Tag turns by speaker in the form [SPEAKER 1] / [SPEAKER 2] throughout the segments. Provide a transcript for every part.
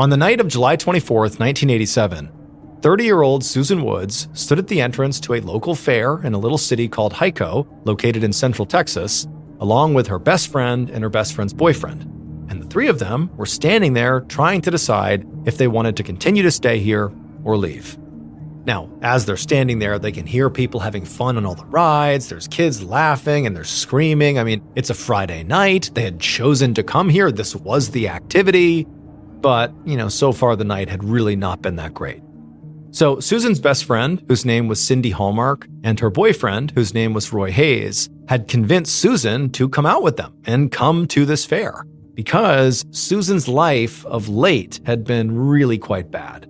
[SPEAKER 1] On the night of July 24th, 1987, 30-year-old Susan Woods stood at the entrance to a local fair in a little city called Hico, located in central Texas, along with her best friend and her best friend's boyfriend. And the three of them were standing there trying to decide if they wanted to continue to stay here or leave. Now, as they're standing there, they can hear people having fun on all the rides. There's kids laughing and they're screaming. I mean, it's a Friday night. They had chosen to come here. This was the activity. But, so far the night had really not been that great. So Susan's best friend, whose name was Cindy Hallmark, and her boyfriend, whose name was Roy Hayes, had convinced Susan to come out with them and come to this fair because Susan's life of late had been really quite bad.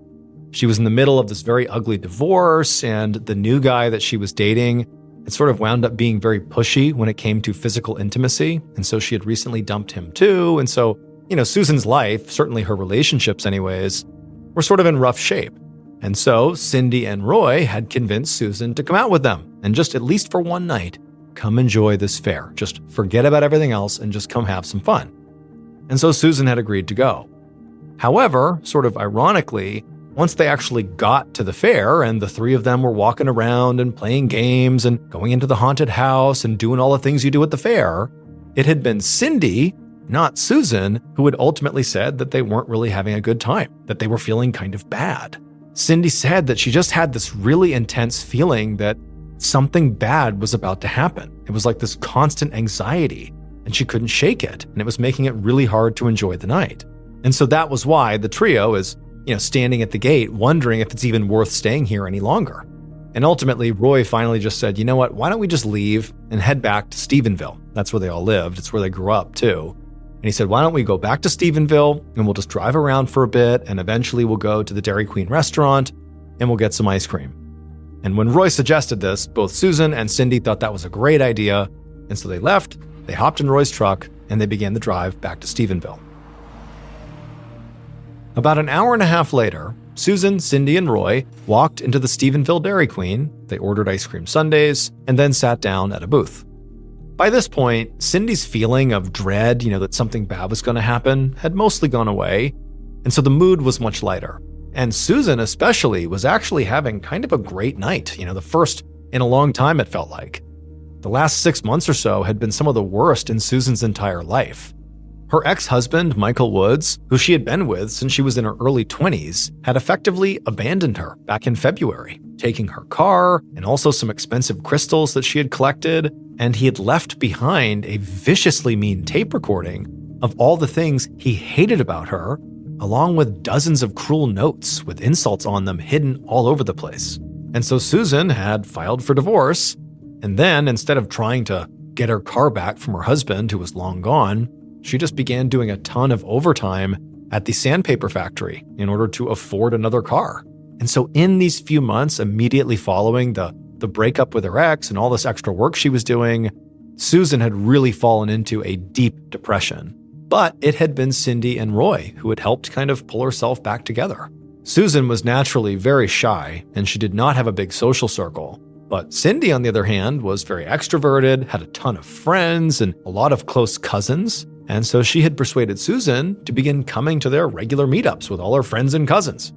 [SPEAKER 1] She was in the middle of this very ugly divorce, and the new guy that she was dating had sort of wound up being very pushy when it came to physical intimacy, and so she had recently dumped him too, and so, Susan's life, certainly her relationships anyways, were sort of in rough shape. And so Cindy and Roy had convinced Susan to come out with them and just at least for one night, come enjoy this fair. Just forget about everything else and just come have some fun. And so Susan had agreed to go. However, sort of ironically, once they actually got to the fair and the three of them were walking around and playing games and going into the haunted house and doing all the things you do at the fair, it had been Cindy, not Susan, who had ultimately said that they weren't really having a good time, that they were feeling kind of bad. Cindy said that she just had this really intense feeling that something bad was about to happen. It was like this constant anxiety, and she couldn't shake it, and it was making it really hard to enjoy the night. And so that was why the trio is, standing at the gate, wondering if it's even worth staying here any longer. And ultimately, Roy finally just said, you know what, why don't we just leave and head back to Stephenville? That's where they all lived. It's where they grew up, too. And he said, why don't we go back to Stephenville and we'll just drive around for a bit and eventually we'll go to the Dairy Queen restaurant and we'll get some ice cream. And when Roy suggested this, both Susan and Cindy thought that was a great idea. And so they left, they hopped in Roy's truck, and they began the drive back to Stephenville. About an hour and a half later, Susan, Cindy, and Roy walked into the Stephenville Dairy Queen. They ordered ice cream sundaes and then sat down at a booth. By this point, Cindy's feeling of dread, that something bad was going to happen, had mostly gone away, and so the mood was much lighter. And Susan especially was actually having kind of a great night, the first in a long time it felt like. The last 6 months or so had been some of the worst in Susan's entire life. Her ex-husband, Michael Woods, who she had been with since she was in her early 20s, had effectively abandoned her back in February, taking her car and also some expensive crystals that she had collected, and he had left behind a viciously mean tape recording of all the things he hated about her, along with dozens of cruel notes with insults on them hidden all over the place. And so Susan had filed for divorce, and then instead of trying to get her car back from her husband, who was long gone, she just began doing a ton of overtime at the sandpaper factory in order to afford another car. And so in these few months immediately following the breakup with her ex and all this extra work she was doing, Susan had really fallen into a deep depression. But it had been Cindy and Roy who had helped kind of pull herself back together. Susan was naturally very shy, and she did not have a big social circle. But Cindy, on the other hand, was very extroverted, had a ton of friends and a lot of close cousins. And so she had persuaded Susan to begin coming to their regular meetups with all her friends and cousins.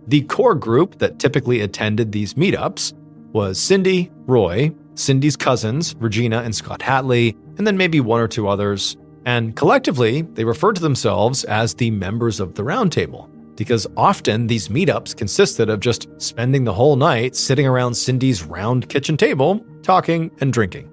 [SPEAKER 1] The core group that typically attended these meetups was Cindy, Roy, Cindy's cousins, Regina and Scott Hatley, and then maybe one or two others. And collectively, they referred to themselves as the members of the round table, because often these meetups consisted of just spending the whole night sitting around Cindy's round kitchen table, talking and drinking.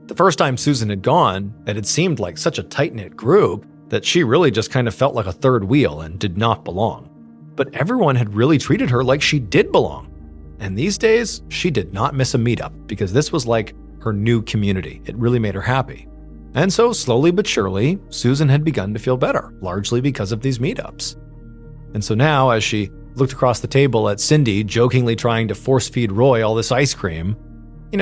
[SPEAKER 1] The first time Susan had gone, it had seemed like such a tight-knit group that she really just kind of felt like a third wheel and did not belong. But everyone had really treated her like she did belong. And these days, she did not miss a meetup because this was like her new community. It really made her happy. And so slowly but surely, Susan had begun to feel better, largely because of these meetups. And so now, as she looked across the table at Cindy jokingly trying to force-feed Roy all this ice cream,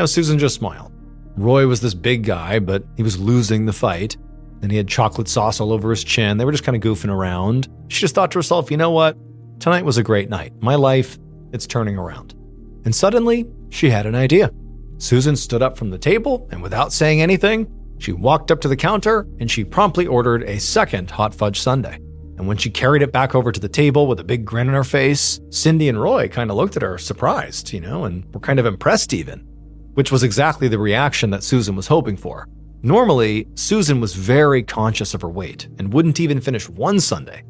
[SPEAKER 1] Susan just smiled. Roy was this big guy, but he was losing the fight, and he had chocolate sauce all over his chin. They were just kind of goofing around. She just thought to herself, you know what? Tonight was a great night. My life, it's turning around. And suddenly, she had an idea. Susan stood up from the table, and without saying anything, she walked up to the counter, and she promptly ordered a second hot fudge sundae. And when she carried it back over to the table with a big grin on her face, Cindy and Roy kind of looked at her surprised, and were kind of impressed even, which was exactly the reaction that Susan was hoping for. Normally, Susan was very conscious of her weight and wouldn't even finish one sundae.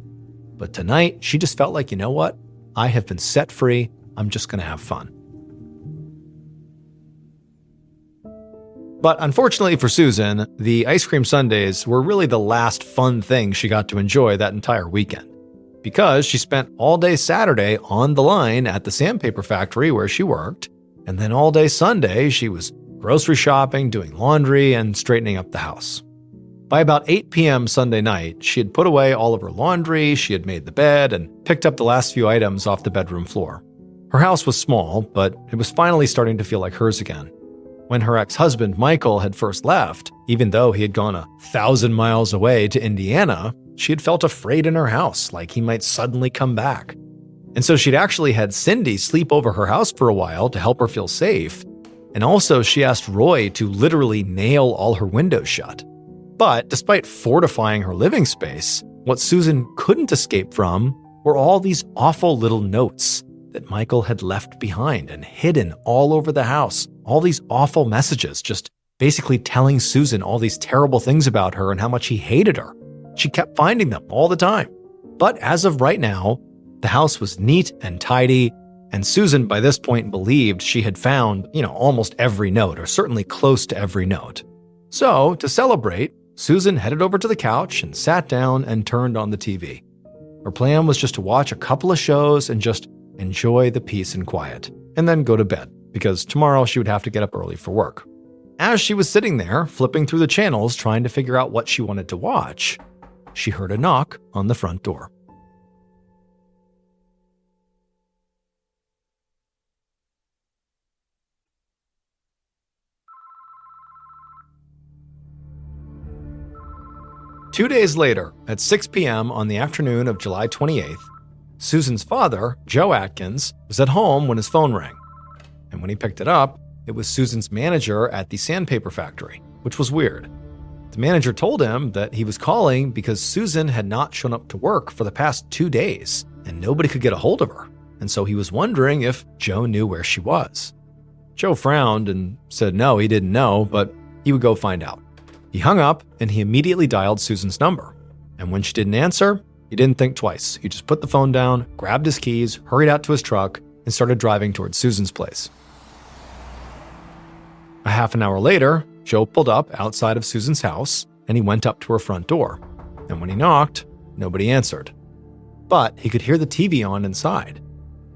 [SPEAKER 1] But tonight, she just felt like, you know what? I have been set free. I'm just going to have fun. But unfortunately for Susan, the ice cream sundaes were really the last fun thing she got to enjoy that entire weekend, because she spent all day Saturday on the line at the sandpaper factory where she worked, and then all day Sunday she was grocery shopping, doing laundry, and straightening up the house. By about 8 p.m. Sunday night, she had put away all of her laundry, she had made the bed, and picked up the last few items off the bedroom floor. Her house was small, but it was finally starting to feel like hers again. When her ex-husband Michael had first left, even though he had gone 1,000 miles away to Indiana, she had felt afraid in her house, like he might suddenly come back. And so she'd actually had Cindy sleep over her house for a while to help her feel safe. And also she asked Roy to literally nail all her windows shut. But despite fortifying her living space, what Susan couldn't escape from were all these awful little notes that Michael had left behind and hidden all over the house. All these awful messages, just basically telling Susan all these terrible things about her and how much he hated her. She kept finding them all the time. But as of right now, the house was neat and tidy, and Susan by this point believed she had found, almost every note, or certainly close to every note. So, to celebrate, Susan headed over to the couch and sat down and turned on the TV. Her plan was just to watch a couple of shows and just enjoy the peace and quiet, and then go to bed, because tomorrow she would have to get up early for work. As she was sitting there, flipping through the channels trying to figure out what she wanted to watch, she heard a knock on the front door. Two days later, at 6 p.m. on the afternoon of July 28th, Susan's father, Joe Atkins, was at home when his phone rang. And when he picked it up, it was Susan's manager at the sandpaper factory, which was weird. The manager told him that he was calling because Susan had not shown up to work for the past 2 days, and nobody could get a hold of her. And so he was wondering if Joe knew where she was. Joe frowned and said no, he didn't know, but he would go find out. He hung up and he immediately dialed Susan's number. And when she didn't answer, he didn't think twice. He just put the phone down, grabbed his keys, hurried out to his truck, and started driving towards Susan's place. A half an hour later, Joe pulled up outside of Susan's house, and he went up to her front door. And when he knocked, nobody answered. But he could hear the TV on inside.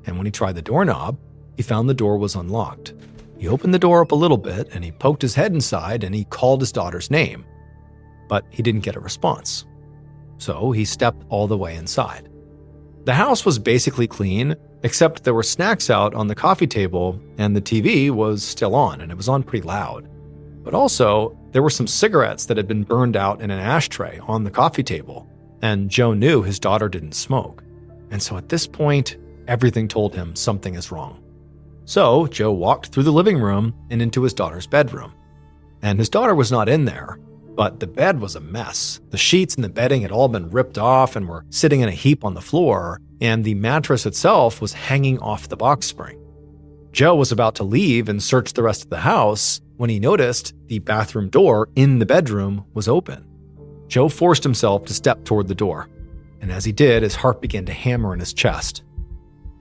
[SPEAKER 1] And when he tried the doorknob, he found the door was unlocked. He opened the door up a little bit, and he poked his head inside, and he called his daughter's name. But he didn't get a response. So he stepped all the way inside. The house was basically clean, except there were snacks out on the coffee table, and the TV was still on, and it was on pretty loud. But also, there were some cigarettes that had been burned out in an ashtray on the coffee table, and Joe knew his daughter didn't smoke. And so at this point, everything told him something is wrong. So Joe walked through the living room and into his daughter's bedroom. And his daughter was not in there, but the bed was a mess. The sheets and the bedding had all been ripped off and were sitting in a heap on the floor, and the mattress itself was hanging off the box spring. Joe was about to leave and search the rest of the house when he noticed the bathroom door in the bedroom was open. Joe forced himself to step toward the door, and as he did, his heart began to hammer in his chest.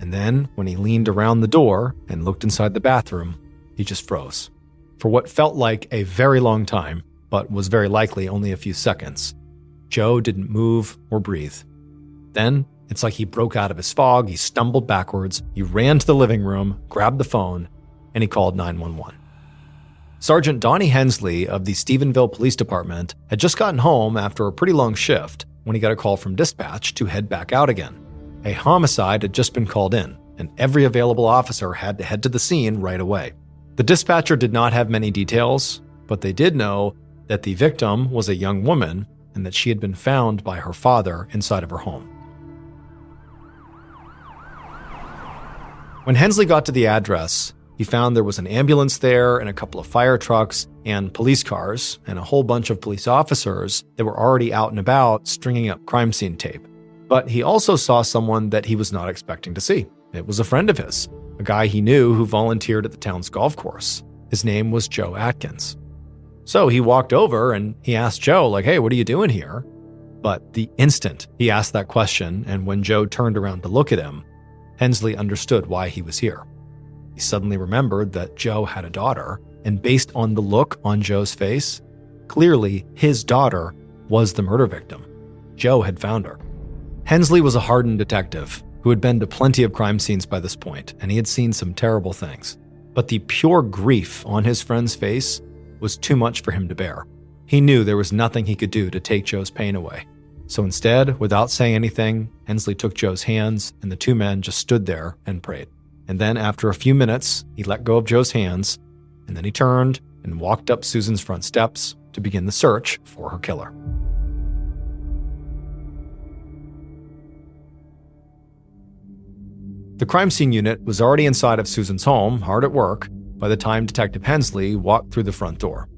[SPEAKER 1] And then, when he leaned around the door and looked inside the bathroom, he just froze. For what felt like a very long time, but was very likely only a few seconds, Joe didn't move or breathe. Then, it's like he broke out of his fog, he stumbled backwards, he ran to the living room, grabbed the phone, and he called 911. Sergeant Donnie Hensley of the Stephenville Police Department had just gotten home after a pretty long shift when he got a call from dispatch to head back out again. A homicide had just been called in, and every available officer had to head to the scene right away. The dispatcher did not have many details, but they did know that the victim was a young woman and that she had been found by her father inside of her home. When Hensley got to the address, he found there was an ambulance there and a couple of fire trucks and police cars and a whole bunch of police officers that were already out and about stringing up crime scene tape. But he also saw someone that he was not expecting to see. It was a friend of his, a guy he knew who volunteered at the town's golf course. His name was Joe Atkins. So he walked over and he asked Joe, hey, what are you doing here? But the instant he asked that question, and when Joe turned around to look at him, Hensley understood why he was here. He suddenly remembered that Joe had a daughter, and based on the look on Joe's face, clearly his daughter was the murder victim. Joe had found her. Hensley was a hardened detective who had been to plenty of crime scenes by this point, and he had seen some terrible things. But the pure grief on his friend's face was too much for him to bear. He knew there was nothing he could do to take Joe's pain away. So instead, without saying anything, Hensley took Joe's hands, and the two men just stood there and prayed. And then after a few minutes, he let go of Joe's hands, and then he turned and walked up Susan's front steps to begin the search for her killer. The crime scene unit was already inside of Susan's home, hard at work, by the time Detective Hensley walked through the front door.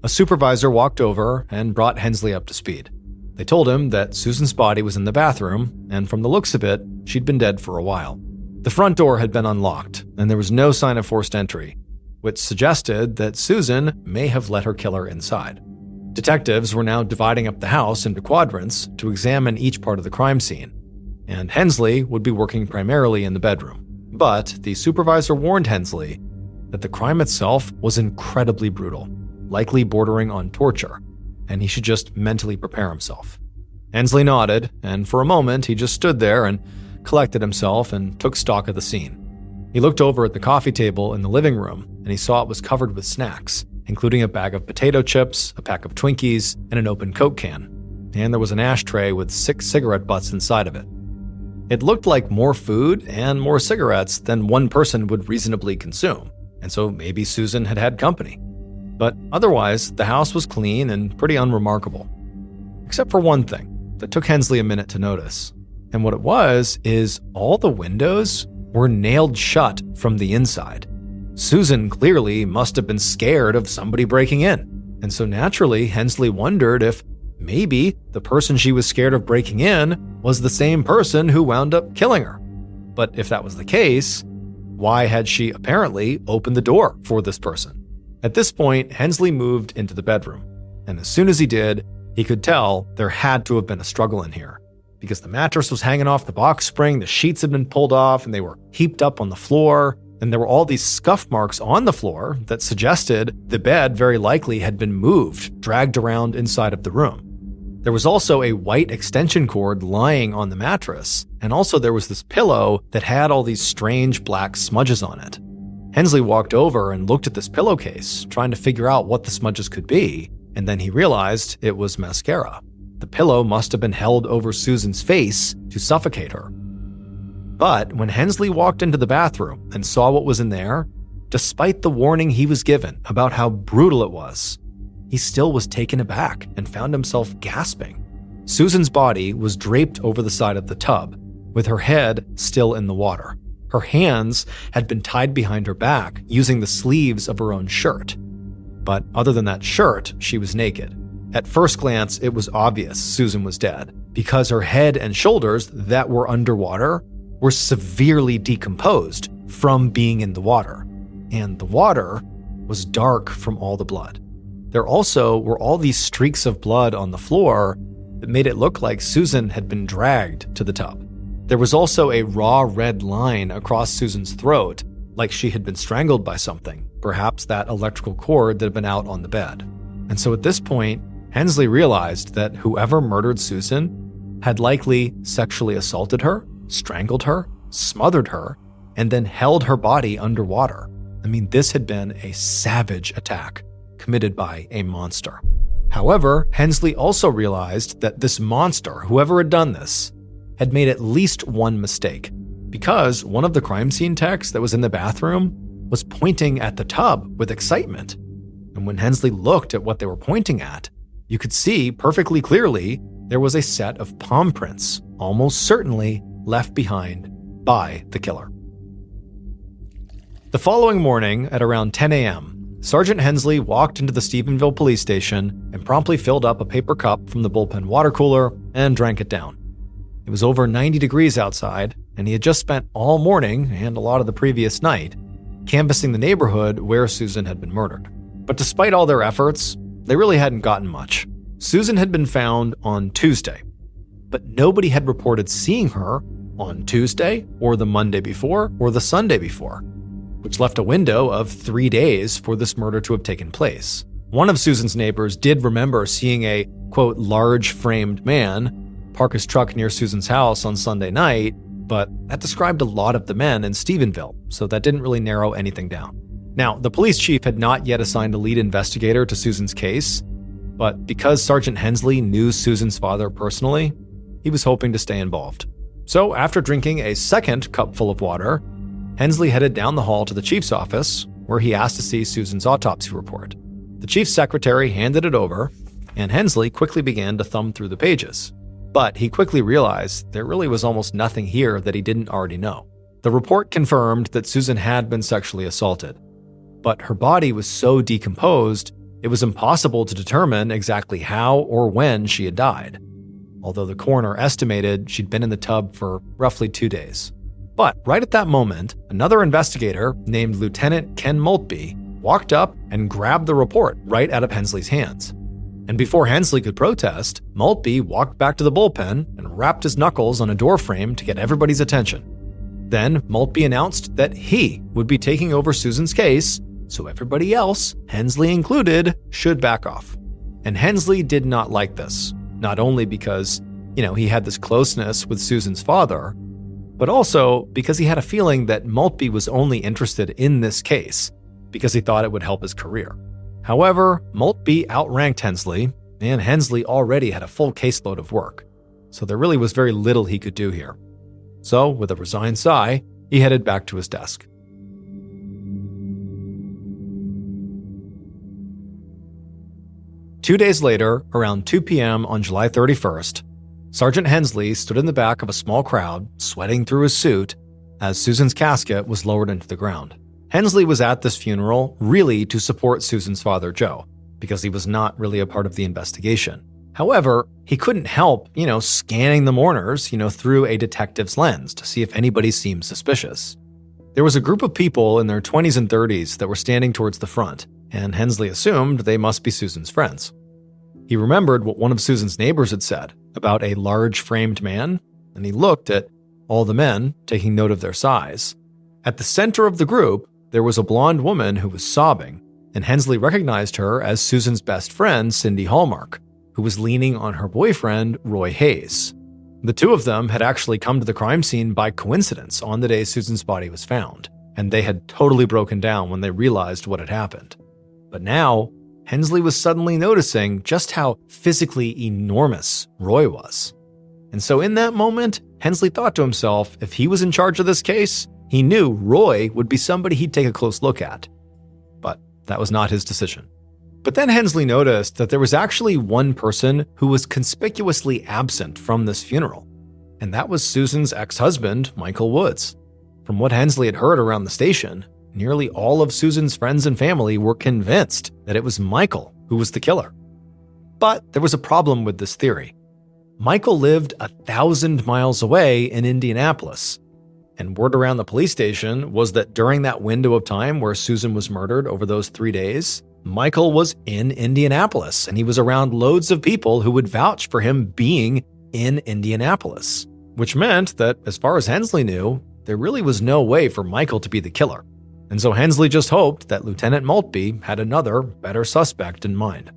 [SPEAKER 1] A supervisor walked over and brought Hensley up to speed. They told him that Susan's body was in the bathroom, and from the looks of it, she'd been dead for a while. The front door had been unlocked, and there was no sign of forced entry, which suggested that Susan may have let her killer inside. Detectives were now dividing up the house into quadrants to examine each part of the crime scene, and Hensley would be working primarily in the bedroom. But the supervisor warned Hensley that the crime itself was incredibly brutal, likely bordering on torture, and he should just mentally prepare himself. Hensley nodded, and for a moment he just stood there and collected himself and took stock of the scene. He looked over at the coffee table in the living room, and he saw it was covered with snacks, including a bag of potato chips, a pack of Twinkies, and an open Coke can. And there was an ashtray with 6 cigarette butts inside of it. It looked like more food and more cigarettes than one person would reasonably consume, and so maybe Susan had had company. But otherwise, the house was clean and pretty unremarkable. Except for one thing that took Hensley a minute to notice. And what it was is all the windows were nailed shut from the inside. Susan clearly must have been scared of somebody breaking in. And so naturally, Hensley wondered if maybe the person she was scared of breaking in was the same person who wound up killing her. But if that was the case, why had she apparently opened the door for this person? At this point, Hensley moved into the bedroom. And as soon as he did, he could tell there had to have been a struggle in here, because the mattress was hanging off the box spring, the sheets had been pulled off, and they were heaped up on the floor, and there were all these scuff marks on the floor that suggested the bed very likely had been moved, dragged around inside of the room. There was also a white extension cord lying on the mattress, and also there was this pillow that had all these strange black smudges on it. Hensley walked over and looked at this pillowcase, trying to figure out what the smudges could be, and then he realized it was mascara. The pillow must have been held over Susan's face to suffocate her. But when Hensley walked into the bathroom and saw what was in there, despite the warning he was given about how brutal it was, he still was taken aback and found himself gasping. Susan's body was draped over the side of the tub, with her head still in the water. Her hands had been tied behind her back using the sleeves of her own shirt. But other than that shirt, she was naked. At first glance, it was obvious Susan was dead, because her head and shoulders that were underwater were severely decomposed from being in the water. And the water was dark from all the blood. There also were all these streaks of blood on the floor that made it look like Susan had been dragged to the tub. There was also a raw red line across Susan's throat, like she had been strangled by something, perhaps that electrical cord that had been out on the bed. And so at this point, Hensley realized that whoever murdered Susan had likely sexually assaulted her, strangled her, smothered her, and then held her body underwater. I mean, this had been a savage attack committed by a monster. However, Hensley also realized that this monster, whoever had done this, had made at least one mistake, because one of the crime scene techs that was in the bathroom was pointing at the tub with excitement. And when Hensley looked at what they were pointing at, you could see perfectly clearly there was a set of palm prints, almost certainly left behind by the killer. The following morning at around 10 a.m., Sergeant Hensley walked into the Stephenville police station and promptly filled up a paper cup from the bullpen water cooler and drank it down. It was over 90 degrees outside, and he had just spent all morning and a lot of the previous night canvassing the neighborhood where Susan had been murdered. But despite all their efforts, they really hadn't gotten much. Susan had been found on Tuesday, but nobody had reported seeing her on Tuesday or the Monday before or the Sunday before, which left a window of 3 days for this murder to have taken place. One of Susan's neighbors did remember seeing a, quote, large framed man park his truck near Susan's house on Sunday night, but that described a lot of the men in Stephenville, so that didn't really narrow anything down. Now, the police chief had not yet assigned a lead investigator to Susan's case, but because Sergeant Hensley knew Susan's father personally, he was hoping to stay involved. So after drinking a second cup full of water, Hensley headed down the hall to the chief's office, where he asked to see Susan's autopsy report. The chief's secretary handed it over, and Hensley quickly began to thumb through the pages. But he quickly realized there really was almost nothing here that he didn't already know. The report confirmed that Susan had been sexually assaulted, but her body was so decomposed, it was impossible to determine exactly how or when she had died, although the coroner estimated she'd been in the tub for roughly 2 days. But right at that moment, another investigator named Lieutenant Ken Maltby walked up and grabbed the report right out of Hensley's hands. And before Hensley could protest, Maltby walked back to the bullpen and rapped his knuckles on a door frame to get everybody's attention. Then Maltby announced that he would be taking over Susan's case, so everybody else, Hensley included, should back off. And Hensley did not like this, not only because, he had this closeness with Susan's father, but also because he had a feeling that Maltby was only interested in this case because he thought it would help his career. However, Maltby outranked Hensley, and Hensley already had a full caseload of work, so there really was very little he could do here. So, with a resigned sigh, he headed back to his desk. Two days later, around 2 p.m. on July 31st, Sergeant Hensley stood in the back of a small crowd, sweating through his suit, as Susan's casket was lowered into the ground. Hensley was at this funeral really to support Susan's father, Joe, because he was not really a part of the investigation. However, he couldn't help, scanning the mourners, through a detective's lens to see if anybody seemed suspicious. There was a group of people in their 20s and 30s that were standing towards the front, and Hensley assumed they must be Susan's friends. He remembered what one of Susan's neighbors had said about a large framed man, and he looked at all the men, taking note of their size. At the center of the group, there was a blonde woman who was sobbing, and Hensley recognized her as Susan's best friend, Cindy Hallmark, who was leaning on her boyfriend, Roy Hayes. The two of them had actually come to the crime scene by coincidence on the day Susan's body was found, and they had totally broken down when they realized what had happened. But now, Hensley was suddenly noticing just how physically enormous Roy was. And so in that moment, Hensley thought to himself, if he was in charge of this case, he knew Roy would be somebody he'd take a close look at. But that was not his decision. But then Hensley noticed that there was actually one person who was conspicuously absent from this funeral, and that was Susan's ex-husband, Michael Woods. From what Hensley had heard around the station, nearly all of Susan's friends and family were convinced that it was Michael who was the killer. But there was a problem with this theory. Michael lived 1,000 miles away in Indianapolis, and word around the police station was that during that window of time where Susan was murdered over those 3 days, Michael was in Indianapolis, and he was around loads of people who would vouch for him being in Indianapolis, which meant that, as far as Hensley knew, there really was no way for Michael to be the killer. And so Hensley just hoped that Lieutenant Maltby had another, better suspect in mind.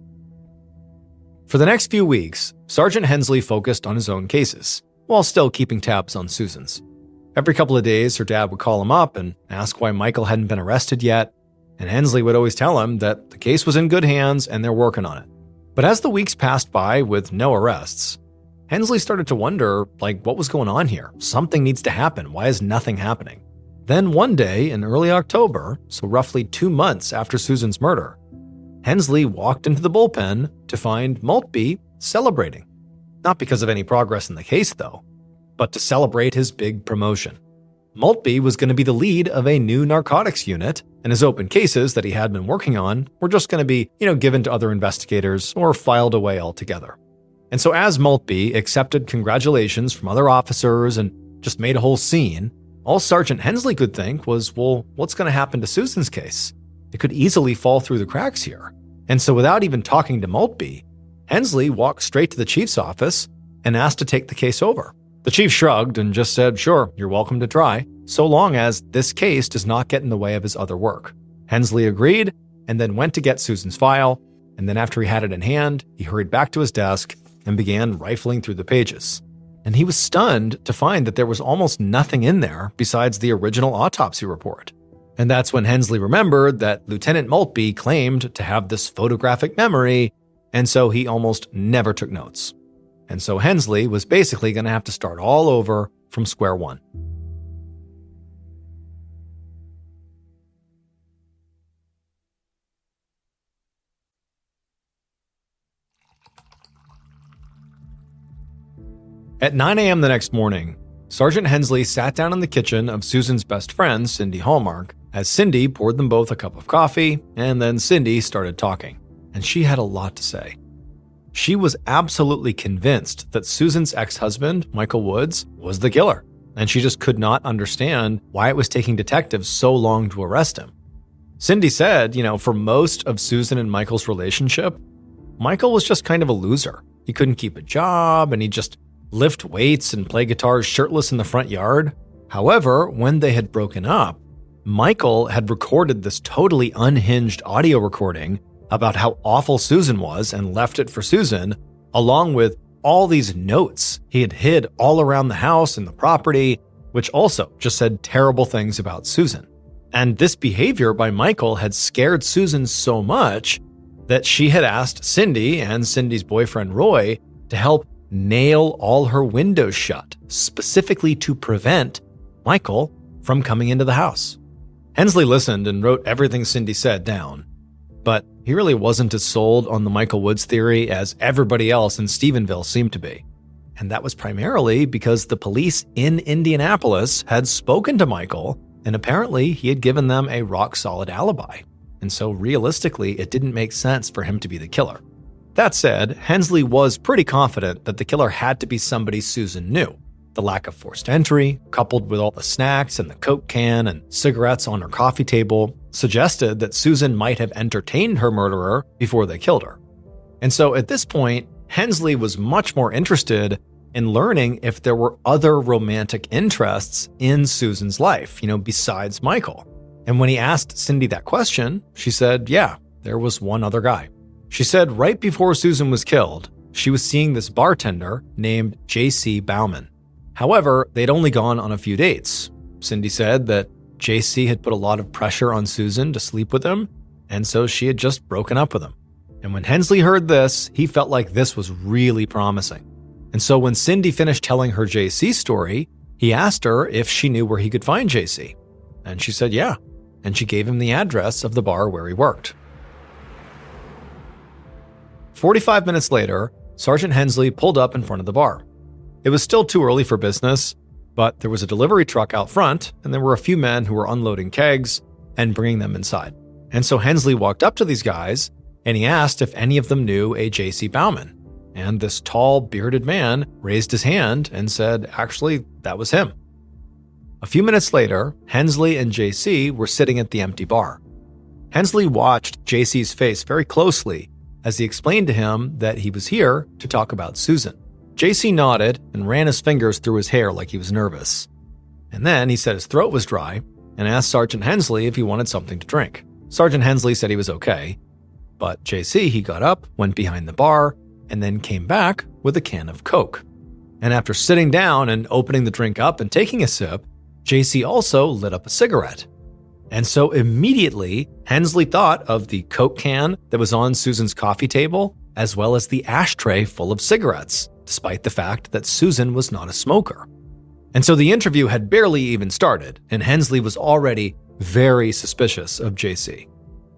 [SPEAKER 1] For the next few weeks, Sergeant Hensley focused on his own cases, while still keeping tabs on Susan's. Every couple of days, her dad would call him up and ask why Michael hadn't been arrested yet, and Hensley would always tell him that the case was in good hands and they're working on it. But as the weeks passed by with no arrests, Hensley started to wonder, what was going on here? Something needs to happen. Why is nothing happening? Then one day in early October, so roughly 2 months after Susan's murder, Hensley walked into the bullpen to find Maltby celebrating. Not because of any progress in the case, though, but to celebrate his big promotion. Maltby was going to be the lead of a new narcotics unit, and his open cases that he had been working on were just going to be, given to other investigators or filed away altogether. And so as Maltby accepted congratulations from other officers and just made a whole scene, all Sergeant Hensley could think was, well, what's going to happen to Susan's case? It could easily fall through the cracks here. And so without even talking to Maltby, Hensley walked straight to the chief's office and asked to take the case over. The chief shrugged and just said, sure, you're welcome to try, so long as this case does not get in the way of his other work. Hensley agreed and then went to get Susan's file, and then after he had it in hand, he hurried back to his desk and began rifling through the pages. And he was stunned to find that there was almost nothing in there besides the original autopsy report. And that's when Hensley remembered that Lieutenant Maltby claimed to have this photographic memory, and so he almost never took notes. And so Hensley was basically going to have to start all over from square one. At 9 a.m. the next morning, Sergeant Hensley sat down in the kitchen of Susan's best friend, Cindy Hallmark, as Cindy poured them both a cup of coffee, and then Cindy started talking. And she had a lot to say. She was absolutely convinced that Susan's ex-husband, Michael Woods, was the killer, and she just could not understand why it was taking detectives so long to arrest him. Cindy said, for most of Susan and Michael's relationship, Michael was just kind of a loser. He couldn't keep a job, and he just lift weights and play guitar shirtless in the front yard. However, when they had broken up, Michael had recorded this totally unhinged audio recording about how awful Susan was and left it for Susan, along with all these notes he had hid all around the house and the property, which also just said terrible things about Susan. And this behavior by Michael had scared Susan so much that she had asked Cindy and Cindy's boyfriend Roy to help nail all her windows shut, specifically to prevent Michael from coming into the house. Hensley listened and wrote everything Cindy said down, but he really wasn't as sold on the Michael Woods theory as everybody else in Stephenville seemed to be. And that was primarily because the police in Indianapolis had spoken to Michael, and apparently he had given them a rock-solid alibi. And so realistically, it didn't make sense for him to be the killer. That said, Hensley was pretty confident that the killer had to be somebody Susan knew. The lack of forced entry, coupled with all the snacks and the Coke can and cigarettes on her coffee table, suggested that Susan might have entertained her murderer before they killed her. And so at this point, Hensley was much more interested in learning if there were other romantic interests in Susan's life, besides Michael. And when he asked Cindy that question, she said, yeah, there was one other guy. She said right before Susan was killed, she was seeing this bartender named J.C. Bauman. However, they'd only gone on a few dates. Cindy said that J.C. had put a lot of pressure on Susan to sleep with him, and so she had just broken up with him. And when Hensley heard this, he felt like this was really promising. And so when Cindy finished telling her J.C. story, he asked her if she knew where he could find J.C. And she said yeah, and she gave him the address of the bar where he worked. 45 minutes later, Sergeant Hensley pulled up in front of the bar. It was still too early for business, but there was a delivery truck out front, and there were a few men who were unloading kegs and bringing them inside. And so Hensley walked up to these guys, and he asked if any of them knew a J.C. Bauman. And this tall, bearded man raised his hand and said, actually, that was him. A few minutes later, Hensley and J.C. were sitting at the empty bar. Hensley watched J.C.'s face very closely as he explained to him that he was here to talk about Susan. J.C. nodded and ran his fingers through his hair like he was nervous. And then he said his throat was dry and asked Sergeant Hensley if he wanted something to drink. Sergeant Hensley said he was okay, but J.C. he got up, went behind the bar, and then came back with a can of Coke. And after sitting down and opening the drink up and taking a sip, J.C. also lit up a cigarette. And so immediately, Hensley thought of the Coke can that was on Susan's coffee table, as well as the ashtray full of cigarettes, despite the fact that Susan was not a smoker. And so the interview had barely even started, and Hensley was already very suspicious of JC.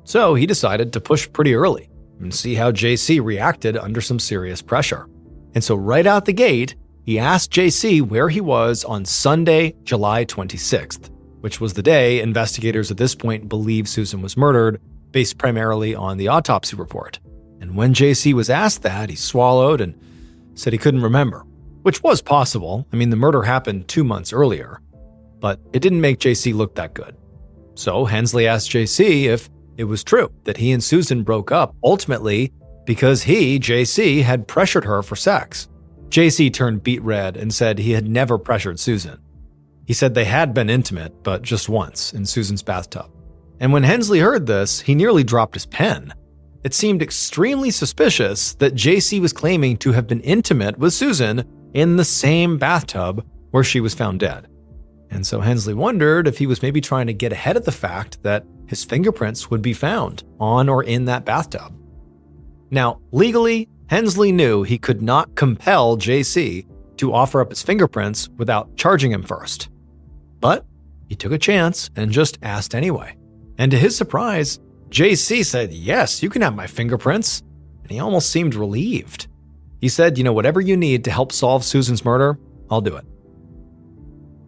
[SPEAKER 1] So he decided to push pretty early and see how JC reacted under some serious pressure. And so right out the gate, he asked JC where he was on Sunday, July 26th, which was the day investigators at this point believed Susan was murdered, based primarily on the autopsy report. And when JC was asked that, he swallowed and said he couldn't remember, which was possible. I mean, the murder happened 2 months earlier, but it didn't make JC look that good. So Hensley asked JC if it was true that he and Susan broke up ultimately because he, JC, had pressured her for sex. JC turned beet red and said he had never pressured Susan. He said they had been intimate, but just once in Susan's bathtub. And when Hensley heard this, he nearly dropped his pen. It seemed extremely suspicious that JC was claiming to have been intimate with Susan in the same bathtub where she was found dead. And so Hensley wondered if he was maybe trying to get ahead of the fact that his fingerprints would be found on or in that bathtub. Now, legally, Hensley knew he could not compel JC to offer up his fingerprints without charging him first. But he took a chance and just asked anyway. And to his surprise, JC said, "Yes, you can have my fingerprints." And he almost seemed relieved. He said, "Whatever you need to help solve Susan's murder, I'll do it."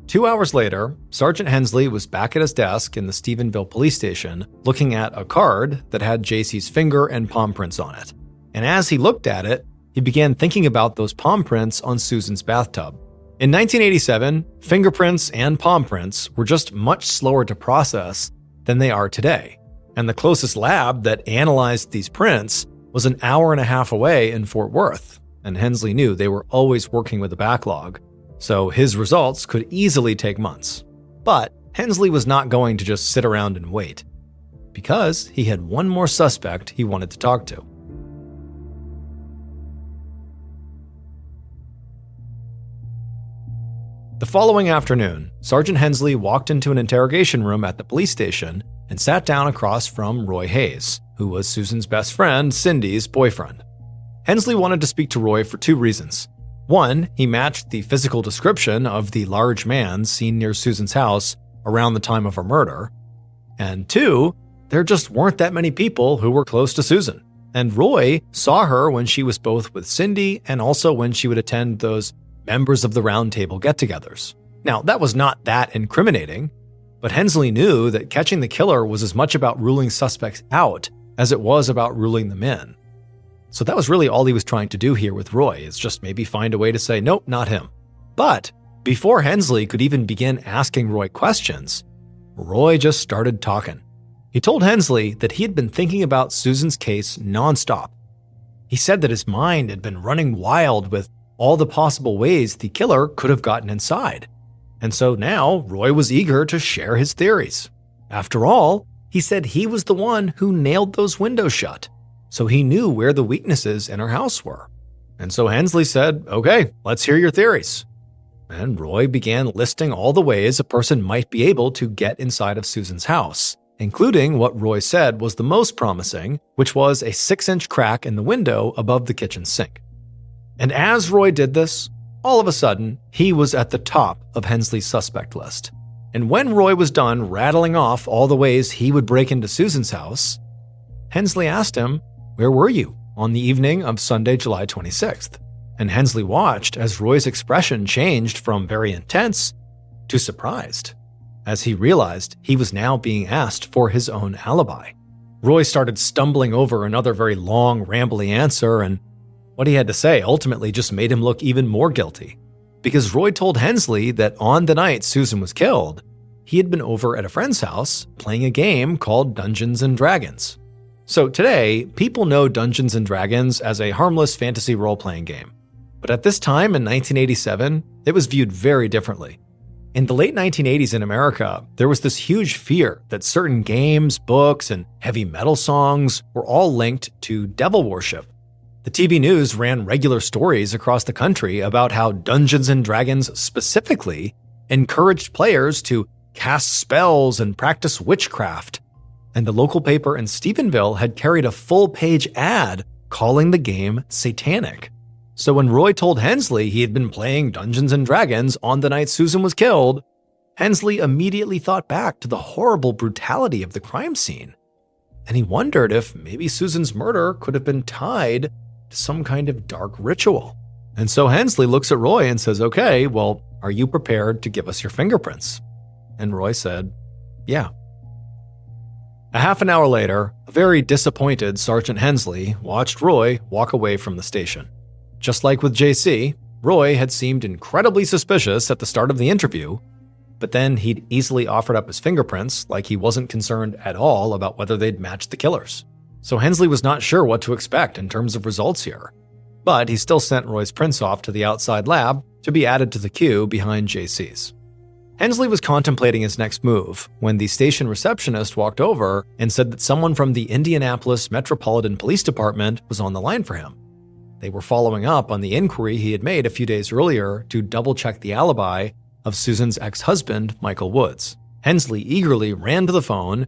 [SPEAKER 1] 2 hours later, Sergeant Hensley was back at his desk in the Stephenville police station looking at a card that had JC's finger and palm prints on it. And as he looked at it, he began thinking about those palm prints on Susan's bathtub. In 1987, fingerprints and palm prints were just much slower to process than they are today. And the closest lab that analyzed these prints was an hour and a half away in Fort Worth. And Hensley knew they were always working with a backlog, so his results could easily take months. But Hensley was not going to just sit around and wait, because he had one more suspect he wanted to talk to. The following afternoon, Sergeant Hensley walked into an interrogation room at the police station and sat down across from Roy Hayes, who was Susan's best friend, Cindy's boyfriend. Hensley wanted to speak to Roy for 2 reasons. One, he matched the physical description of the large man seen near Susan's house around the time of her murder. And 2, there just weren't that many people who were close to Susan. And Roy saw her when she was both with Cindy and also when she would attend those members of the Round Table get-togethers. Now, that was not that incriminating, but Hensley knew that catching the killer was as much about ruling suspects out as it was about ruling them in. So that was really all he was trying to do here with Roy, is just maybe find a way to say, nope, not him. But before Hensley could even begin asking Roy questions, Roy just started talking. He told Hensley that he had been thinking about Susan's case nonstop. He said that his mind had been running wild with all the possible ways the killer could have gotten inside. And so now Roy was eager to share his theories. After all, he said he was the one who nailed those windows shut, so he knew where the weaknesses in her house were. And so Hensley said, "Okay, let's hear your theories." And Roy began listing all the ways a person might be able to get inside of Susan's house, including what Roy said was the most promising, which was a 6-inch crack in the window above the kitchen sink. And as Roy did this, all of a sudden, he was at the top of Hensley's suspect list. And when Roy was done rattling off all the ways he would break into Susan's house, Hensley asked him, "Where were you on the evening of Sunday, July 26th? And Hensley watched as Roy's expression changed from very intense to surprised, as he realized he was now being asked for his own alibi. Roy started stumbling over another very long, rambly answer, and what he had to say ultimately just made him look even more guilty, because Roy told Hensley that on the night Susan was killed, he had been over at a friend's house playing a game called Dungeons and Dragons. So today, people know Dungeons and Dragons as a harmless fantasy role-playing game. But at this time in 1987, it was viewed very differently. In the late 1980s in America, there was this huge fear that certain games, books, and heavy metal songs were all linked to devil worship. The TV news ran regular stories across the country about how Dungeons and Dragons specifically encouraged players to cast spells and practice witchcraft. And the local paper in Stephenville had carried a full-page ad calling the game satanic. So when Roy told Hensley he had been playing Dungeons and Dragons on the night Susan was killed, Hensley immediately thought back to the horrible brutality of the crime scene. And he wondered if maybe Susan's murder could have been tied to some kind of dark ritual. And so Hensley looks at Roy and says, "Okay, well, are you prepared to give us your fingerprints?" And Roy said, "Yeah." A half an hour later, a very disappointed Sergeant Hensley watched Roy walk away from the station. Just like with JC, Roy had seemed incredibly suspicious at the start of the interview, but then he'd easily offered up his fingerprints like he wasn't concerned at all about whether they'd matched the killers. So Hensley was not sure what to expect in terms of results here. But he still sent Roy's prints off to the outside lab to be added to the queue behind JC's. Hensley was contemplating his next move when the station receptionist walked over and said that someone from the Indianapolis Metropolitan Police Department was on the line for him. They were following up on the inquiry he had made a few days earlier to double-check the alibi of Susan's ex-husband, Michael Woods. Hensley eagerly ran to the phone,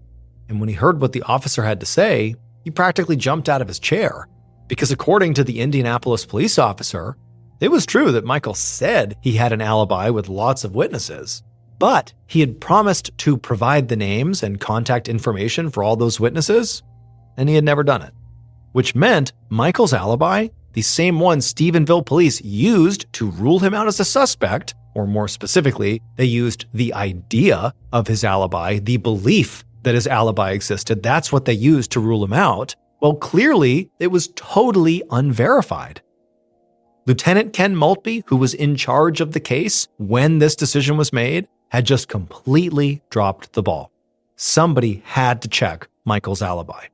[SPEAKER 1] and when he heard what the officer had to say, he practically jumped out of his chair, because according to the Indianapolis police officer, it was true that Michael said he had an alibi with lots of witnesses, but he had promised to provide the names and contact information for all those witnesses, and he had never done it. Which meant Michael's alibi, the same one Stephenville police used to rule him out as a suspect, or more specifically, they used the idea of his alibi, the belief that his alibi existed, that's what they used to rule him out. Well, clearly, it was totally unverified. Lieutenant Ken Maltby, who was in charge of the case when this decision was made, had just completely dropped the ball. Somebody had to check Michael's alibi.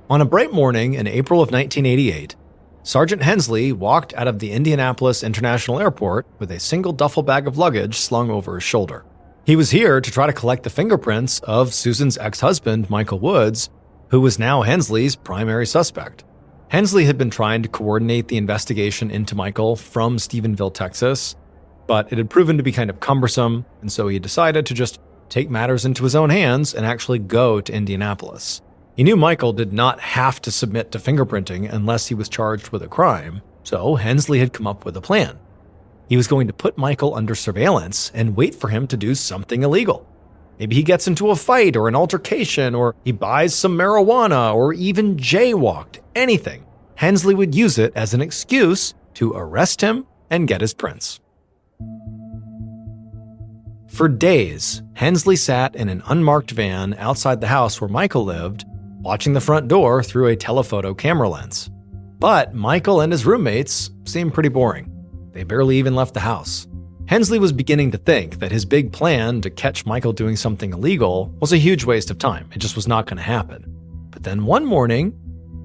[SPEAKER 1] On a bright morning in April of 1988, Sergeant Hensley walked out of the Indianapolis International Airport with a single duffel bag of luggage slung over his shoulder. He was here to try to collect the fingerprints of Susan's ex-husband, Michael Woods, who was now Hensley's primary suspect. Hensley had been trying to coordinate the investigation into Michael from Stephenville, Texas, but it had proven to be kind of cumbersome, and so he decided to just take matters into his own hands and actually go to Indianapolis. He knew Michael did not have to submit to fingerprinting unless he was charged with a crime, so Hensley had come up with a plan. He was going to put Michael under surveillance and wait for him to do something illegal. Maybe he gets into a fight or an altercation, or he buys some marijuana, or even jaywalked, anything. Hensley would use it as an excuse to arrest him and get his prints. For days, Hensley sat in an unmarked van outside the house where Michael lived, watching the front door through a telephoto camera lens. But Michael and his roommates seemed pretty boring. They barely even left the house. Hensley was beginning to think that his big plan to catch Michael doing something illegal was a huge waste of time. It just was not going to happen. But then one morning,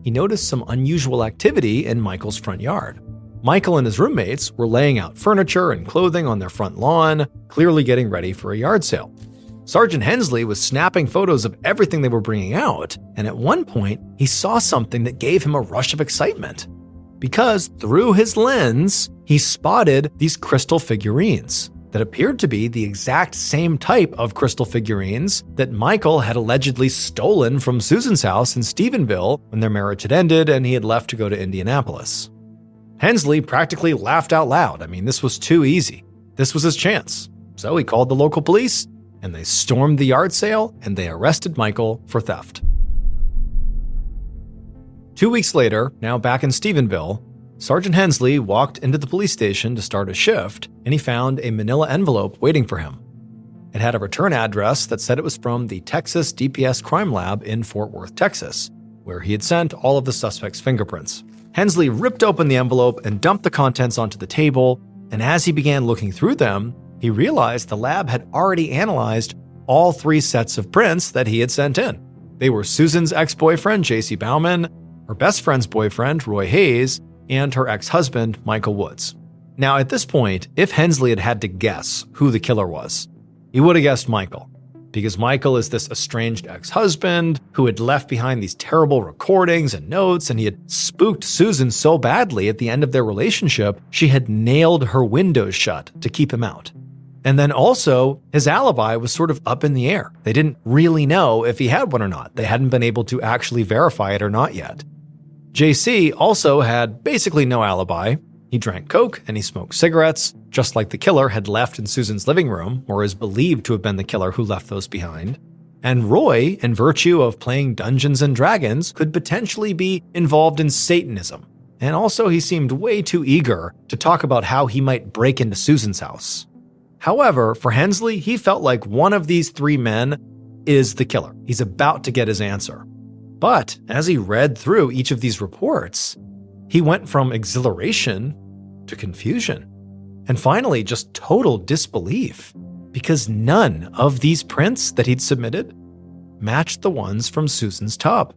[SPEAKER 1] he noticed some unusual activity in Michael's front yard. Michael and his roommates were laying out furniture and clothing on their front lawn, clearly getting ready for a yard sale. Sergeant Hensley was snapping photos of everything they were bringing out, and at one point, he saw something that gave him a rush of excitement. Because through his lens, he spotted these crystal figurines that appeared to be the exact same type of crystal figurines that Michael had allegedly stolen from Susan's house in Stephenville when their marriage had ended and he had left to go to Indianapolis. Hensley practically laughed out loud. I mean, this was too easy. This was his chance. So he called the local police, and they stormed the yard sale, and they arrested Michael for theft. 2 weeks later, now back in Stephenville, Sergeant Hensley walked into the police station to start a shift, and he found a manila envelope waiting for him. It had a return address that said it was from the Texas DPS Crime Lab in Fort Worth, Texas, where he had sent all of the suspect's fingerprints. Hensley ripped open the envelope and dumped the contents onto the table, and as he began looking through them, he realized the lab had already analyzed all 3 sets of prints that he had sent in. They were Susan's ex-boyfriend, J.C. Bauman, her best friend's boyfriend, Roy Hayes, and her ex-husband, Michael Woods. Now, at this point, if Hensley had had to guess who the killer was, he would have guessed Michael, because Michael is this estranged ex-husband who had left behind these terrible recordings and notes, and he had spooked Susan so badly at the end of their relationship, she had nailed her windows shut to keep him out. And then also, his alibi was sort of up in the air. They didn't really know if he had one or not. They hadn't been able to actually verify it or not yet. JC also had basically no alibi. He drank Coke and he smoked cigarettes, just like the killer had left in Susan's living room, or is believed to have been the killer who left those behind. And Roy, in virtue of playing Dungeons and Dragons, could potentially be involved in Satanism. and also he seemed way too eager to talk about how he might break into Susan's house. However, for Hensley, he felt like one of these three men is the killer. He's about to get his answer. But as he read through each of these reports, he went from exhilaration to confusion, and finally just total disbelief, because none of these prints that he'd submitted matched the ones from Susan's tub.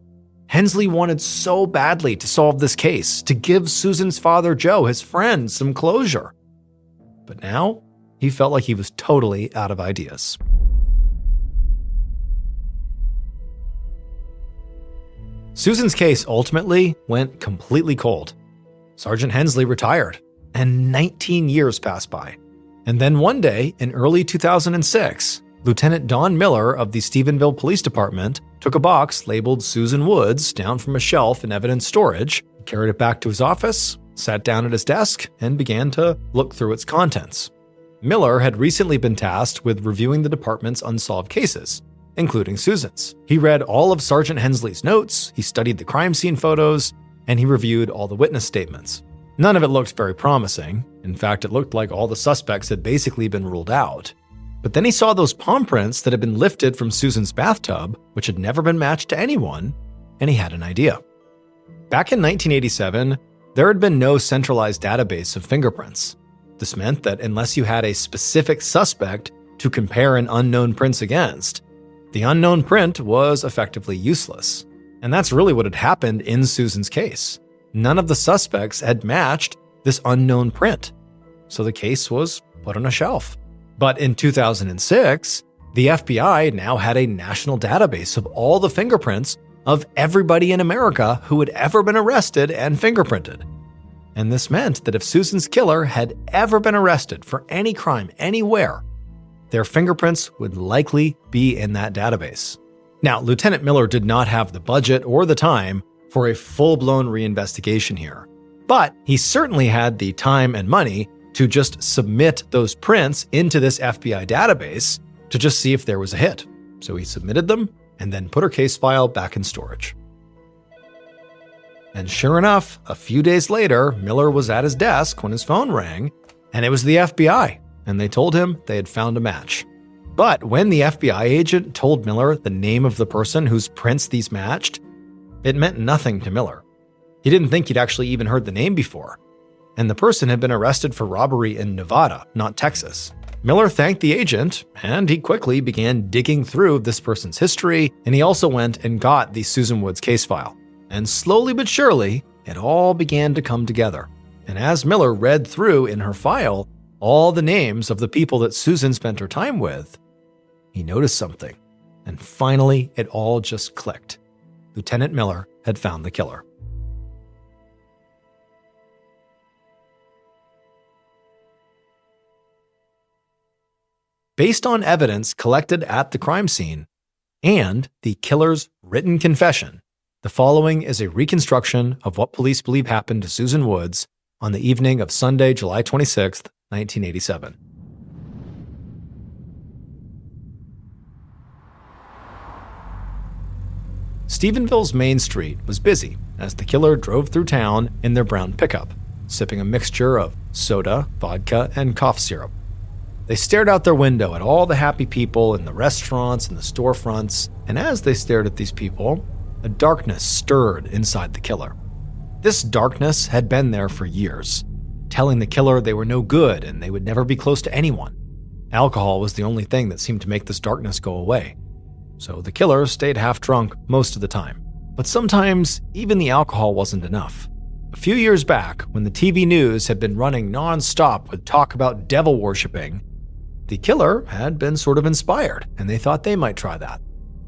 [SPEAKER 1] Hensley wanted so badly to solve this case, to give Susan's father Joe, his friend, some closure. But now, he felt like he was totally out of ideas. Susan's case ultimately went completely cold. Sergeant Hensley retired, and 19 years passed by. And then one day, in early 2006, Lieutenant Don Miller of the Stephenville Police Department took a box labeled Susan Woods down from a shelf in evidence storage, carried it back to his office, sat down at his desk, and began to look through its contents. Miller had recently been tasked with reviewing the department's unsolved cases, including Susan's. He read all of Sergeant Hensley's notes, he studied the crime scene photos, and he reviewed all the witness statements. None of it looked very promising. In fact, it looked like all the suspects had basically been ruled out. But then he saw those palm prints that had been lifted from Susan's bathtub, which had never been matched to anyone, and he had an idea. Back in 1987, there had been no centralized database of fingerprints. This meant that unless you had a specific suspect to compare an unknown prints against, the unknown print was effectively useless. And that's really what had happened in Susan's case. None of the suspects had matched this unknown print, so the case was put on a shelf. But in 2006, the FBI now had a national database of all the fingerprints of everybody in America who had ever been arrested and fingerprinted. And this meant that if Susan's killer had ever been arrested for any crime anywhere, their fingerprints would likely be in that database. Now, Lieutenant Miller did not have the budget or the time for a full-blown reinvestigation here, but he certainly had the time and money to just submit those prints into this FBI database to just see if there was a hit. So he submitted them and then put her case file back in storage. And sure enough, a few days later, Miller was at his desk when his phone rang, and it was the FBI, and they told him they had found a match. But when the FBI agent told Miller the name of the person whose prints these matched, it meant nothing to Miller. He didn't think he'd actually even heard the name before. And the person had been arrested for robbery in Nevada, not Texas. Miller thanked the agent, and he quickly began digging through this person's history, and he also went and got the Susan Woods case file. And slowly but surely, it all began to come together. And as Miller read through in her file all the names of the people that Susan spent her time with, he noticed something. And finally, it all just clicked. Lieutenant Miller had found the killer. Based on evidence collected at the crime scene and the killer's written confession, the following is a reconstruction of what police believe happened to Susan Woods on the evening of Sunday, July 26, 1987. Stephenville's Main Street was busy as the killer drove through town in their brown pickup, sipping a mixture of soda, vodka, and cough syrup. They stared out their window at all the happy people in the restaurants and the storefronts, and as they stared at these people, a darkness stirred inside the killer. This darkness had been there for years, telling the killer they were no good and they would never be close to anyone. Alcohol was the only thing that seemed to make this darkness go away. So the killer stayed half drunk most of the time. But sometimes, even the alcohol wasn't enough. A few years back, when the TV news had been running non-stop with talk about devil worshipping, the killer had been sort of inspired, and they thought they might try that.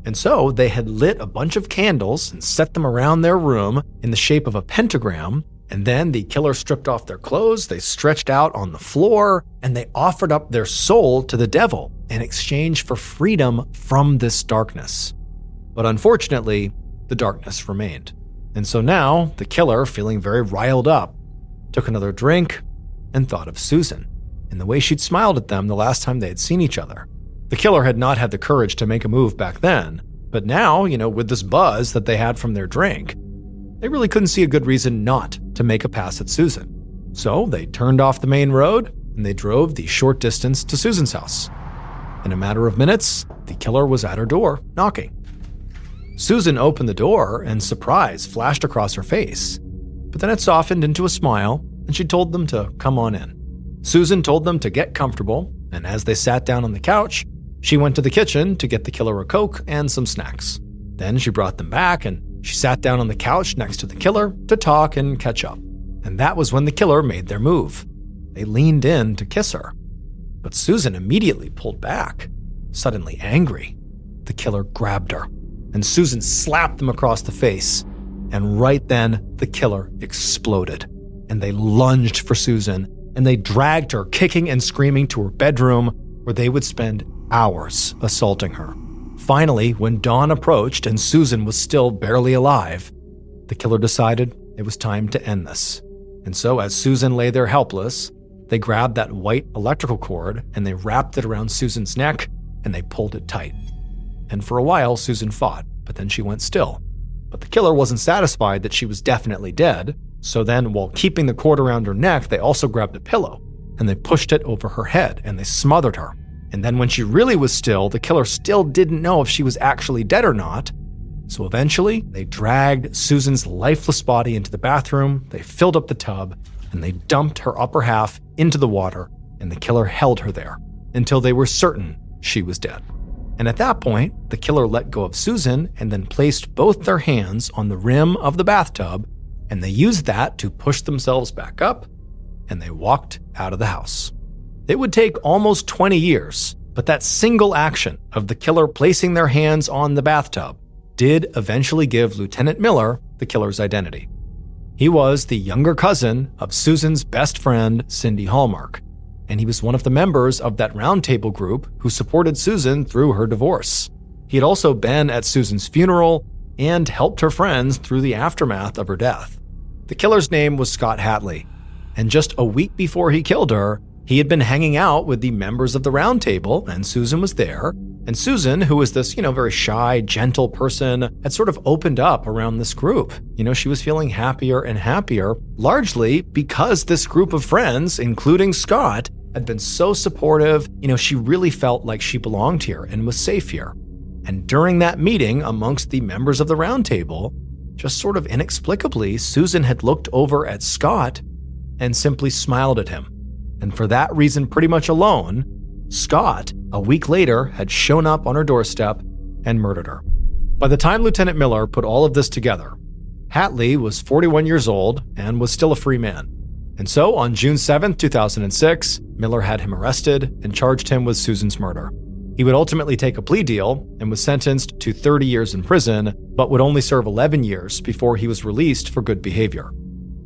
[SPEAKER 1] And so they had lit a bunch of candles and set them around their room in the shape of a pentagram, and then the killer stripped off their clothes, they stretched out on the floor, and they offered up their soul to the devil in exchange for freedom from this darkness. But unfortunately, the darkness remained. And so now, the killer, feeling very riled up, took another drink and thought of Susan and the way she'd smiled at them the last time they had seen each other. The killer had not had the courage to make a move back then, but now, with this buzz that they had from their drink, they really couldn't see a good reason not to make a pass at Susan. So they turned off the main road and they drove the short distance to Susan's house. In a matter of minutes, the killer was at her door, knocking. Susan opened the door and surprise flashed across her face. But then it softened into a smile and she told them to come on in. Susan told them to get comfortable, and as they sat down on the couch, she went to the kitchen to get the killer a Coke and some snacks. Then she brought them back and she sat down on the couch next to the killer to talk and catch up. And that was when the killer made their move. They leaned in to kiss her. But Susan immediately pulled back, suddenly angry. The killer grabbed her, and Susan slapped them across the face. And right then, the killer exploded. And they lunged for Susan, and they dragged her kicking and screaming to her bedroom, where they would spend hours assaulting her. Finally, when dawn approached and Susan was still barely alive, the killer decided it was time to end this. And so as Susan lay there helpless, they grabbed that white electrical cord and they wrapped it around Susan's neck and they pulled it tight. And for a while, Susan fought, but then she went still. But the killer wasn't satisfied that she was definitely dead, so then while keeping the cord around her neck, they also grabbed a pillow and they pushed it over her head and they smothered her. And then when she really was still, the killer still didn't know if she was actually dead or not. So eventually, they dragged Susan's lifeless body into the bathroom, they filled up the tub, and they dumped her upper half into the water, and the killer held her there until they were certain she was dead. And at that point, the killer let go of Susan and then placed both their hands on the rim of the bathtub, and they used that to push themselves back up, and they walked out of the house. It would take almost 20 years, but that single action of the killer placing their hands on the bathtub did eventually give Lieutenant Miller the killer's identity. He was the younger cousin of Susan's best friend, Cindy Hallmark, and he was one of the members of that roundtable group who supported Susan through her divorce. He had also been at Susan's funeral and helped her friends through the aftermath of her death. The killer's name was Scott Hatley, and just a week before he killed her, he had been hanging out with the members of the round table, and Susan was there. And Susan, who was this, very shy, gentle person, had sort of opened up around this group. She was feeling happier and happier, largely because this group of friends, including Scott, had been so supportive. She really felt like she belonged here and was safe here. And during that meeting amongst the members of the round table, just sort of inexplicably, Susan had looked over at Scott and simply smiled at him. And for that reason pretty much alone, Scott, a week later, had shown up on her doorstep and murdered her. By the time Lieutenant Miller put all of this together, Hatley was 41 years old and was still a free man. And so on June 7, 2006, Miller had him arrested and charged him with Susan's murder. He would ultimately take a plea deal and was sentenced to 30 years in prison, but would only serve 11 years before he was released for good behavior.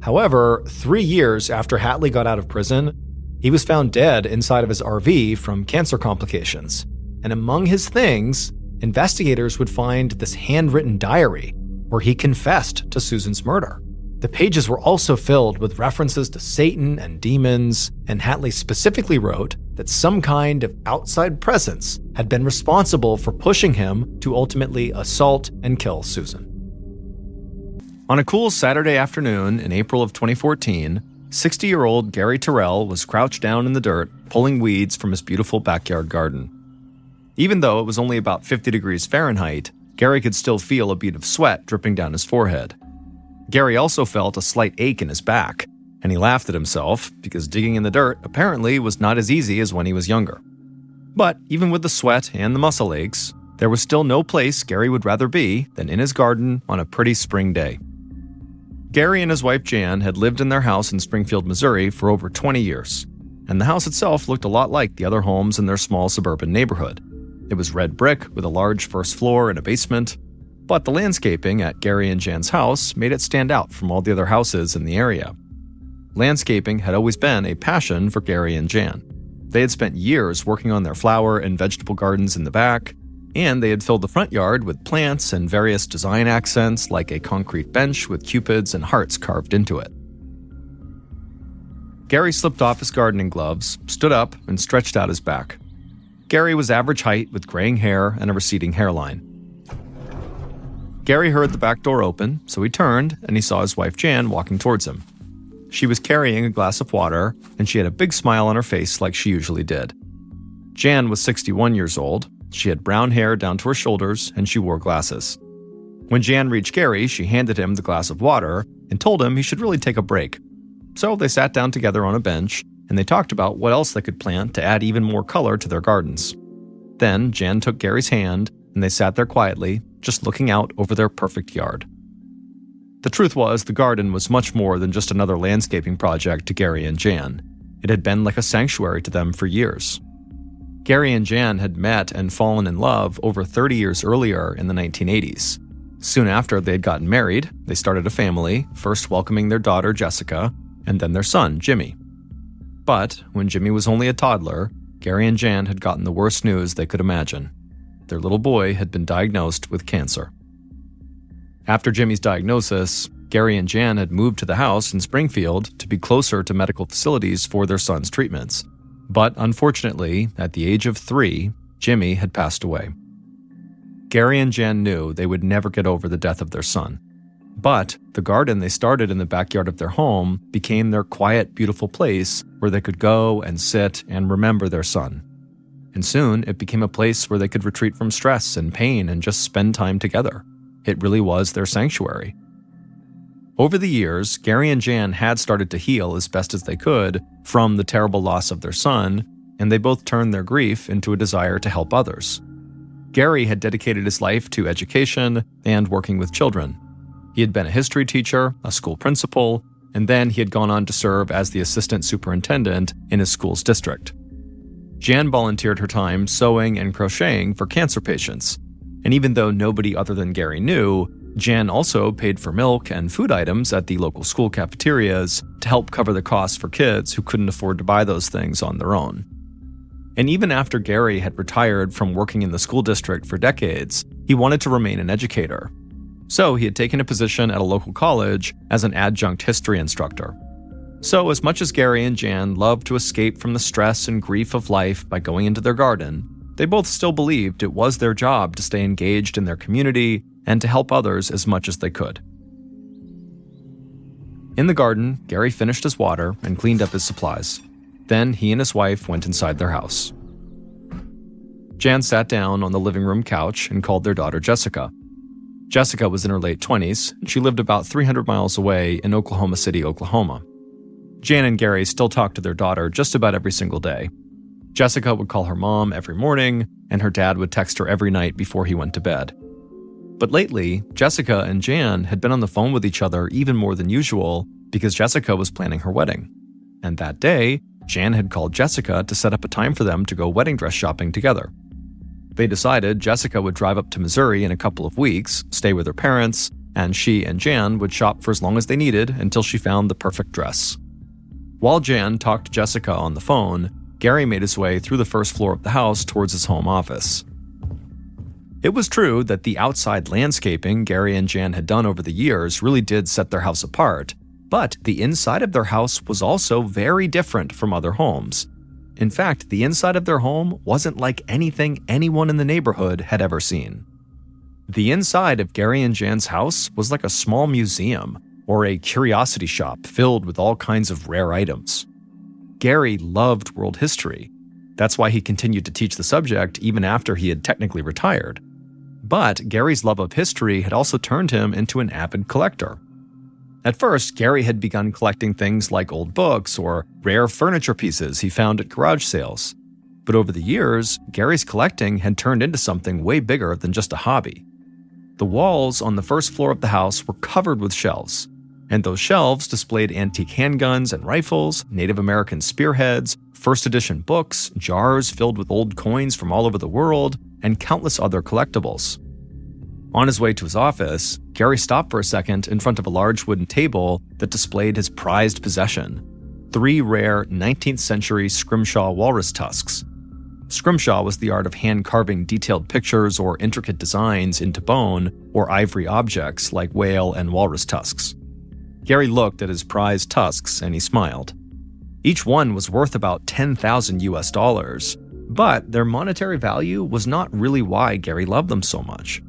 [SPEAKER 1] However, 3 years after Hatley got out of prison, he was found dead inside of his RV from cancer complications. And among his things, investigators would find this handwritten diary where he confessed to Susan's murder. The pages were also filled with references to Satan and demons, and Hatley specifically wrote that some kind of outside presence had been responsible for pushing him to ultimately assault and kill Susan. On a cool Saturday afternoon in April of 2014, 60-year-old Gary Terrell was crouched down in the dirt, pulling weeds from his beautiful backyard garden. Even though it was only about 50 degrees Fahrenheit, Gary could still feel a bead of sweat dripping down his forehead. Gary also felt a slight ache in his back, and he laughed at himself because digging in the dirt apparently was not as easy as when he was younger. But even with the sweat and the muscle aches, there was still no place Gary would rather be than in his garden on a pretty spring day. Gary and his wife Jan had lived in their house in Springfield, Missouri for over 20 years, and the house itself looked a lot like the other homes in their small suburban neighborhood. It was red brick with a large first floor and a basement, but the landscaping at Gary and Jan's house made it stand out from all the other houses in the area. Landscaping had always been a passion for Gary and Jan. They had spent years working on their flower and vegetable gardens in the back, and they had filled the front yard with plants and various design accents like a concrete bench with cupids and hearts carved into it. Gary slipped off his gardening gloves, stood up, and stretched out his back. Gary was average height with graying hair and a receding hairline. Gary heard the back door open, so he turned and he saw his wife Jan walking towards him. She was carrying a glass of water, and she had a big smile on her face like she usually did. Jan was 61 years old. She had brown hair down to her shoulders, and she wore glasses. When Jan reached Gary, she handed him the glass of water and told him he should really take a break. So they sat down together on a bench, and they talked about what else they could plant to add even more color to their gardens. Then Jan took Gary's hand, and they sat there quietly, just looking out over their perfect yard. The truth was, the garden was much more than just another landscaping project to Gary and Jan. It had been like a sanctuary to them for years. Gary and Jan had met and fallen in love over 30 years earlier in the 1980s. Soon after they had gotten married, they started a family, first welcoming their daughter Jessica, and then their son, Jimmy. But when Jimmy was only a toddler, Gary and Jan had gotten the worst news they could imagine. Their little boy had been diagnosed with cancer. After Jimmy's diagnosis, Gary and Jan had moved to the house in Springfield to be closer to medical facilities for their son's treatments. But unfortunately, at the age of 3, Jimmy had passed away. Gary and Jan knew they would never get over the death of their son. But the garden they started in the backyard of their home became their quiet, beautiful place where they could go and sit and remember their son. And soon, it became a place where they could retreat from stress and pain and just spend time together. It really was their sanctuary. Over the years, Gary and Jan had started to heal as best as they could from the terrible loss of their son, and they both turned their grief into a desire to help others. Gary had dedicated his life to education and working with children. He had been a history teacher, a school principal, and then he had gone on to serve as the assistant superintendent in his school's district. Jan volunteered her time sewing and crocheting for cancer patients. And even though nobody other than Gary knew, Jan also paid for milk and food items at the local school cafeterias to help cover the costs for kids who couldn't afford to buy those things on their own. And even after Gary had retired from working in the school district for decades, he wanted to remain an educator. So he had taken a position at a local college as an adjunct history instructor. So as much as Gary and Jan loved to escape from the stress and grief of life by going into their garden, they both still believed it was their job to stay engaged in their community and to help others as much as they could. In the garden, Gary finished his water and cleaned up his supplies. Then he and his wife went inside their house. Jan sat down on the living room couch and called their daughter Jessica. Jessica was in her late 20s, and she lived about 300 miles away in Oklahoma City, Oklahoma. Jan and Gary still talked to their daughter just about every single day. Jessica would call her mom every morning, and her dad would text her every night before he went to bed. But lately, Jessica and Jan had been on the phone with each other even more than usual because Jessica was planning her wedding. And that day, Jan had called Jessica to set up a time for them to go wedding dress shopping together. They decided Jessica would drive up to Missouri in a couple of weeks, stay with her parents, and she and Jan would shop for as long as they needed until she found the perfect dress. While Jan talked to Jessica on the phone, Gary made his way through the first floor of the house towards his home office. It was true that the outside landscaping Gary and Jan had done over the years really did set their house apart, but the inside of their house was also very different from other homes. In fact, the inside of their home wasn't like anything anyone in the neighborhood had ever seen. The inside of Gary and Jan's house was like a small museum or a curiosity shop filled with all kinds of rare items. Gary loved world history. That's why he continued to teach the subject even after he had technically retired. But Gary's love of history had also turned him into an avid collector. At first, Gary had begun collecting things like old books or rare furniture pieces he found at garage sales. But over the years, Gary's collecting had turned into something way bigger than just a hobby. The walls on the first floor of the house were covered with shelves. And those shelves displayed antique handguns and rifles, Native American spearheads, first edition books, jars filled with old coins from all over the world, and countless other collectibles. On his way to his office, Gary stopped for a second in front of a large wooden table that displayed his prized possession, 3 rare 19th century scrimshaw walrus tusks. Scrimshaw was the art of hand-carving detailed pictures or intricate designs into bone or ivory objects like whale and walrus tusks. Gary looked at his prized tusks and he smiled. Each one was worth about $10,000, but their monetary value was not really why Gary loved them so much.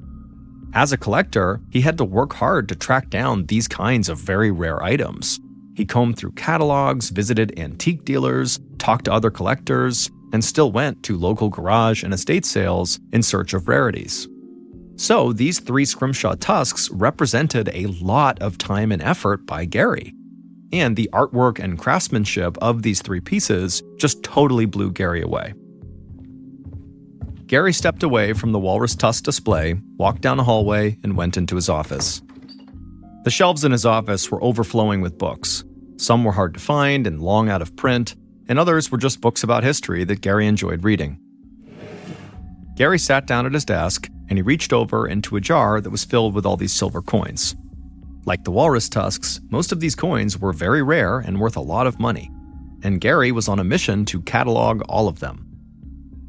[SPEAKER 1] As a collector, he had to work hard to track down these kinds of very rare items. He combed through catalogs, visited antique dealers, talked to other collectors, and still went to local garage and estate sales in search of rarities. So these 3 scrimshaw tusks represented a lot of time and effort by Gary. And the artwork and craftsmanship of these 3 pieces just totally blew Gary away. Gary stepped away from the walrus tusk display, walked down a hallway, and went into his office. The shelves in his office were overflowing with books. Some were hard to find and long out of print, and others were just books about history that Gary enjoyed reading. Gary sat down at his desk, and he reached over into a jar that was filled with all these silver coins. Like the walrus tusks, most of these coins were very rare and worth a lot of money, and Gary was on a mission to catalog all of them.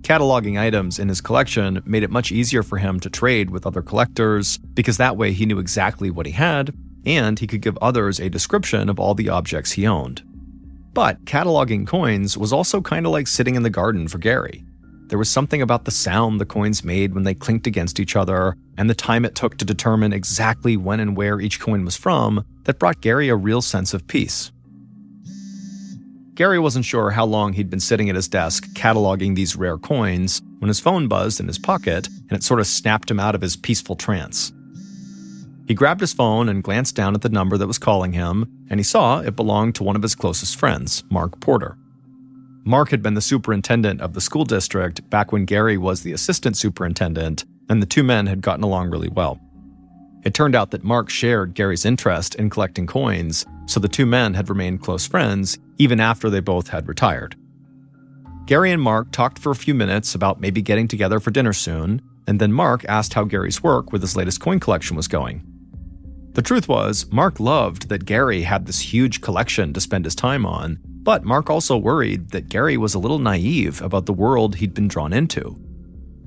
[SPEAKER 1] Cataloging items in his collection made it much easier for him to trade with other collectors, because that way he knew exactly what he had, and he could give others a description of all the objects he owned. But cataloging coins was also kind of like sitting in the garden for Gary. There was something about the sound the coins made when they clinked against each other, and the time it took to determine exactly when and where each coin was from, that brought Gary a real sense of peace. Gary wasn't sure how long he'd been sitting at his desk cataloging these rare coins when his phone buzzed in his pocket, and it sort of snapped him out of his peaceful trance. He grabbed his phone and glanced down at the number that was calling him, and he saw it belonged to one of his closest friends, Mark Porter. Mark had been the superintendent of the school district back when Gary was the assistant superintendent, and the 2 men had gotten along really well. It turned out that Mark shared Gary's interest in collecting coins, so the 2 men had remained close friends even after they both had retired. Gary and Mark talked for a few minutes about maybe getting together for dinner soon, and then Mark asked how Gary's work with his latest coin collection was going. The truth was, Mark loved that Gary had this huge collection to spend his time on, but Mark also worried that Gary was a little naive about the world he'd been drawn into.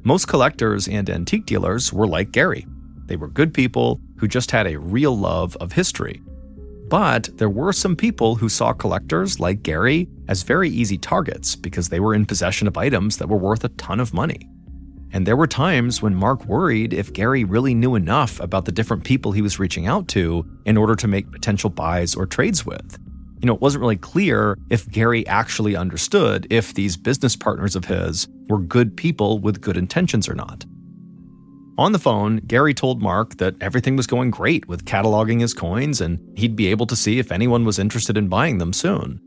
[SPEAKER 1] Most collectors and antique dealers were like Gary. They were good people who just had a real love of history. But there were some people who saw collectors like Gary as very easy targets because they were in possession of items that were worth a ton of money. And there were times when Mark worried if Gary really knew enough about the different people he was reaching out to in order to make potential buys or trades with. It wasn't really clear if Gary actually understood if these business partners of his were good people with good intentions or not. On the phone, Gary told Mark that everything was going great with cataloging his coins and he'd be able to see if anyone was interested in buying them soon.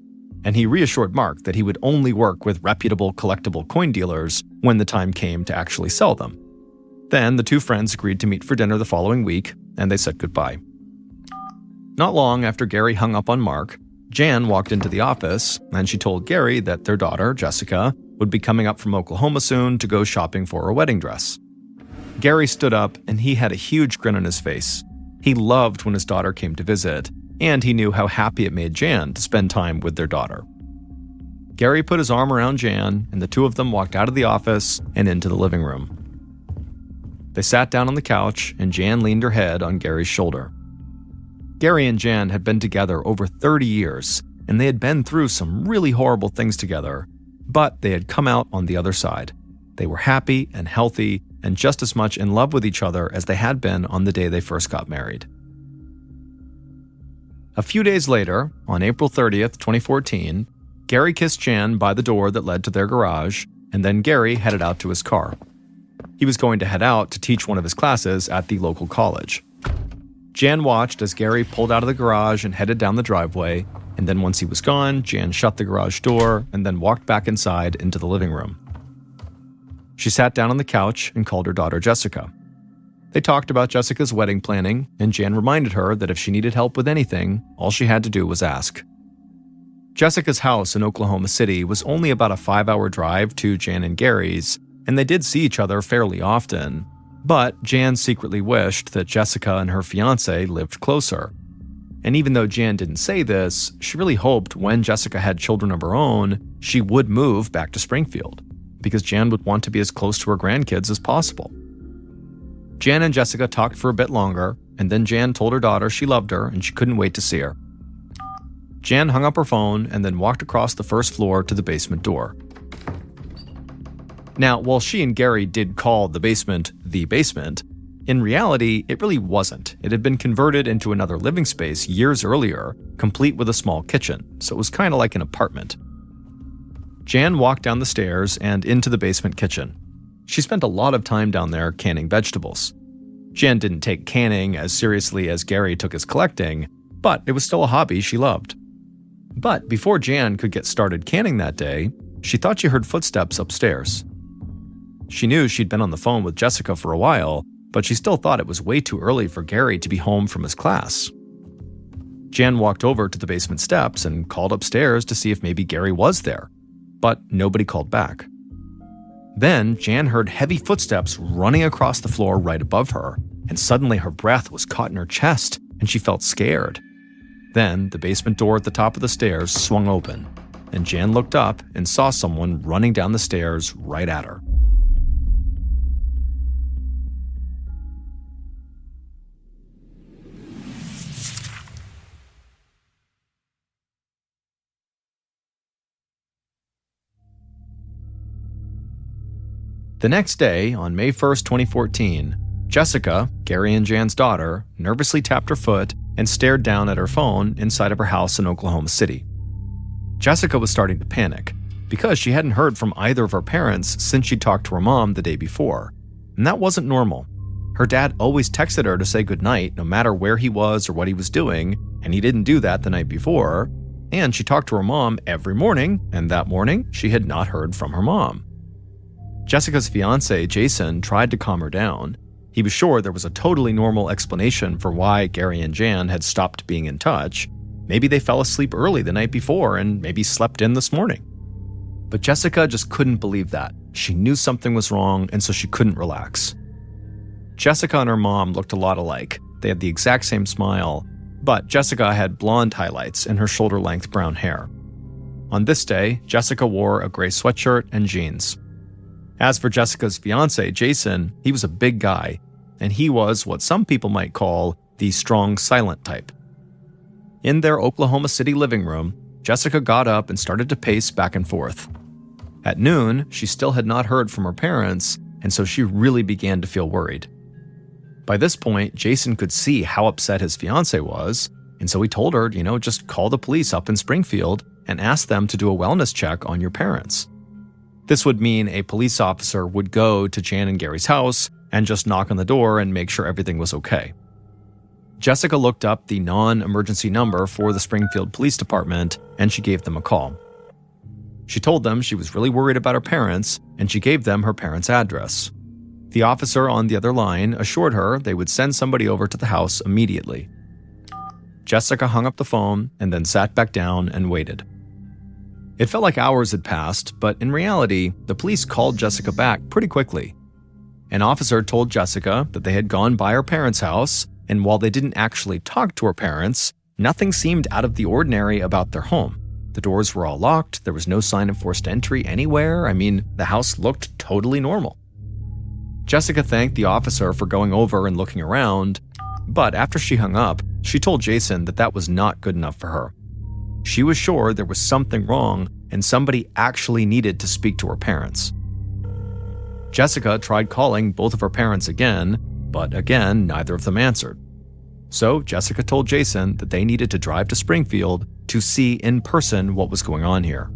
[SPEAKER 1] And he reassured Mark that he would only work with reputable collectible coin dealers when the time came to actually sell them. Then the 2 friends agreed to meet for dinner the following week, and they said goodbye. Not long after Gary hung up on Mark, Jan walked into the office, and she told Gary that their daughter, Jessica, would be coming up from Oklahoma soon to go shopping for a wedding dress. Gary stood up, and he had a huge grin on his face. He loved when his daughter came to visit, and he knew how happy it made Jan to spend time with their daughter. Gary put his arm around Jan, and the 2 of them walked out of the office and into the living room. They sat down on the couch, and Jan leaned her head on Gary's shoulder. Gary and Jan had been together over 30 years, and they had been through some really horrible things together, but they had come out on the other side. They were happy and healthy and just as much in love with each other as they had been on the day they first got married. A few days later, on April 30th, 2014, Gary kissed Jan by the door that led to their garage, and then Gary headed out to his car. He was going to head out to teach one of his classes at the local college. Jan watched as Gary pulled out of the garage and headed down the driveway, and then once he was gone, Jan shut the garage door and then walked back inside into the living room. She sat down on the couch and called her daughter Jessica. They talked about Jessica's wedding planning, and Jan reminded her that if she needed help with anything, all she had to do was ask. Jessica's house in Oklahoma City was only about a 5-hour drive to Jan and Gary's, and they did see each other fairly often. But Jan secretly wished that Jessica and her fiancé lived closer. And even though Jan didn't say this, she really hoped when Jessica had children of her own, she would move back to Springfield, because Jan would want to be as close to her grandkids as possible. Jan and Jessica talked for a bit longer, and then Jan told her daughter she loved her and she couldn't wait to see her. Jan hung up her phone and then walked across the first floor to the basement door. Now, while she and Gary did call the basement, In reality, it really wasn't. It had been converted into another living space years earlier, complete with a small kitchen, so it was kind of like an apartment. Jan walked down the stairs and into the basement kitchen. She spent a lot of time down there canning vegetables. Jan didn't take canning as seriously as Gary took his collecting, but it was still a hobby she loved. But before Jan could get started canning that day, she thought she heard footsteps upstairs. She knew she'd been on the phone with Jessica for a while, but she still thought it was way too early for Gary to be home from his class. Jan walked over to the basement steps and called upstairs to see if maybe Gary was there, but nobody called back. Then Jan heard heavy footsteps running across the floor right above her, and suddenly her breath was caught in her chest and she felt scared. Then the basement door at the top of the stairs swung open, and Jan looked up and saw someone running down the stairs right at her. The next day, on May 1st, 2014, Jessica, Gary and Jan's daughter, nervously tapped her foot and stared down at her phone inside of her house in Oklahoma City. Jessica was starting to panic because she hadn't heard from either of her parents since she'd talked to her mom the day before, and that wasn't normal. Her dad always texted her to say goodnight no matter where he was or what he was doing, and he didn't do that the night before, and she talked to her mom every morning, and that morning she had not heard from her mom. Jessica's fiancé, Jason, tried to calm her down. He was sure there was a totally normal explanation for why Gary and Jan had stopped being in touch. Maybe they fell asleep early the night before and maybe slept in this morning. But Jessica just couldn't believe that. She knew something was wrong, and so she couldn't relax. Jessica and her mom looked a lot alike. They had the exact same smile, but Jessica had blonde highlights in her shoulder-length brown hair. On this day, Jessica wore a gray sweatshirt and jeans. As for Jessica's fiancé, Jason, he was a big guy, and he was what some people might call the strong, silent type. In their Oklahoma City living room, Jessica got up and started to pace back and forth. At noon, she still had not heard from her parents, and so she really began to feel worried. By this point, Jason could see how upset his fiancé was, and so he told her, just call the police up in Springfield and ask them to do a wellness check on your parents. This would mean a police officer would go to Jan and Gary's house and just knock on the door and make sure everything was okay. Jessica looked up the non-emergency number for the Springfield Police Department, and she gave them a call. She told them she was really worried about her parents, and she gave them her parents' address. The officer on the other line assured her they would send somebody over to the house immediately. Jessica hung up the phone and then sat back down and waited. It felt like hours had passed, but in reality, the police called Jessica back pretty quickly. An officer told Jessica that they had gone by her parents' house, and while they didn't actually talk to her parents, nothing seemed out of the ordinary about their home. The doors were all locked, there was no sign of forced entry anywhere. The house looked totally normal. Jessica thanked the officer for going over and looking around, but after she hung up, she told Jason that was not good enough for her. She was sure there was something wrong and somebody actually needed to speak to her parents. Jessica tried calling both of her parents again, but again, neither of them answered. So Jessica told Jason that they needed to drive to Springfield to see in person what was going on here.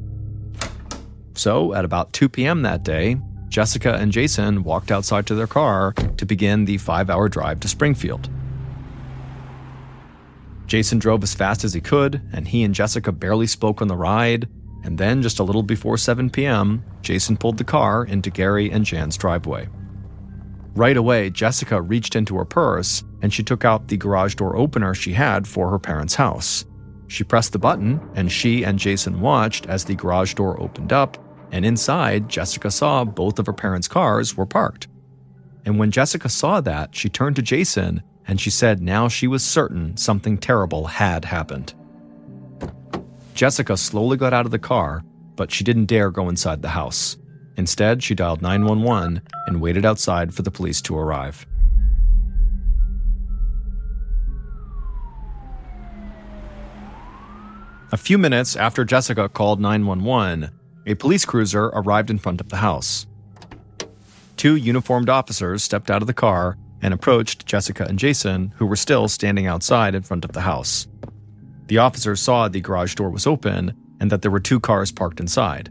[SPEAKER 1] So at about 2 p.m. that day, Jessica and Jason walked outside to their car to begin the 5-hour drive to Springfield. Jason drove as fast as he could, and he and Jessica barely spoke on the ride, and then just a little before 7 p.m., Jason pulled the car into Gary and Jan's driveway. Right away, Jessica reached into her purse, and she took out the garage door opener she had for her parents' house. She pressed the button, and she and Jason watched as the garage door opened up, and inside, Jessica saw both of her parents' cars were parked. And when Jessica saw that, she turned to Jason, and she said now she was certain something terrible had happened. Jessica slowly got out of the car, but she didn't dare go inside the house. Instead, she dialed 911 and waited outside for the police to arrive. A few minutes after Jessica called 911, a police cruiser arrived in front of the house. 2 uniformed officers stepped out of the car, and approached Jessica and Jason, who were still standing outside in front of the house. The officers saw the garage door was open and that there were 2 cars parked inside.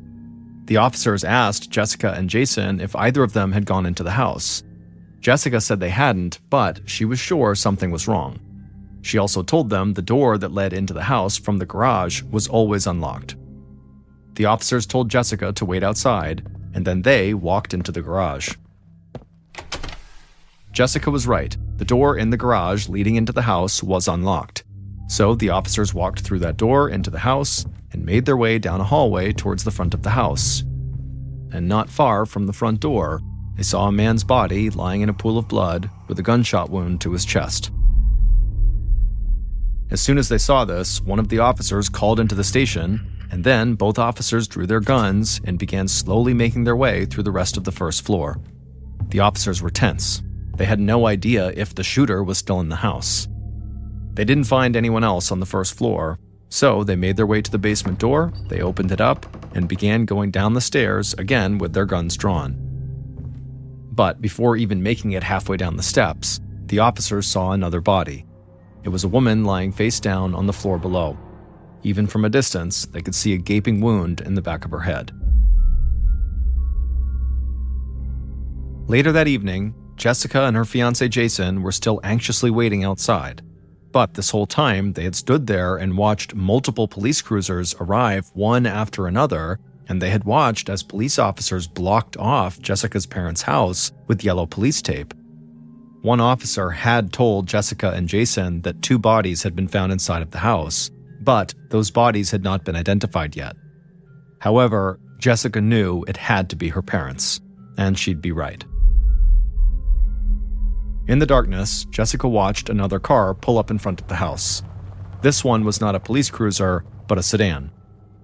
[SPEAKER 1] The officers asked Jessica and Jason if either of them had gone into the house. Jessica said they hadn't, but she was sure something was wrong. She also told them the door that led into the house from the garage was always unlocked. The officers told Jessica to wait outside, and then they walked into the garage. Jessica was right. The door in the garage leading into the house was unlocked. So the officers walked through that door into the house and made their way down a hallway towards the front of the house. And not far from the front door, they saw a man's body lying in a pool of blood with a gunshot wound to his chest. As soon as they saw this, one of the officers called into the station, and then both officers drew their guns and began slowly making their way through the rest of the first floor. The officers were tense. They had no idea if the shooter was still in the house. They didn't find anyone else on the first floor, so they made their way to the basement door, they opened it up, and began going down the stairs, again with their guns drawn. But before even making it halfway down the steps, the officers saw another body. It was a woman lying face down on the floor below. Even from a distance, they could see a gaping wound in the back of her head. Later that evening, Jessica and her fiancé Jason were still anxiously waiting outside. But this whole time, they had stood there and watched multiple police cruisers arrive one after another, and they had watched as police officers blocked off Jessica's parents' house with yellow police tape. One officer had told Jessica and Jason that 2 bodies had been found inside of the house, but those bodies had not been identified yet. However, Jessica knew it had to be her parents, and she'd be right. In the darkness, Jessica watched another car pull up in front of the house. This one was not a police cruiser, but a sedan.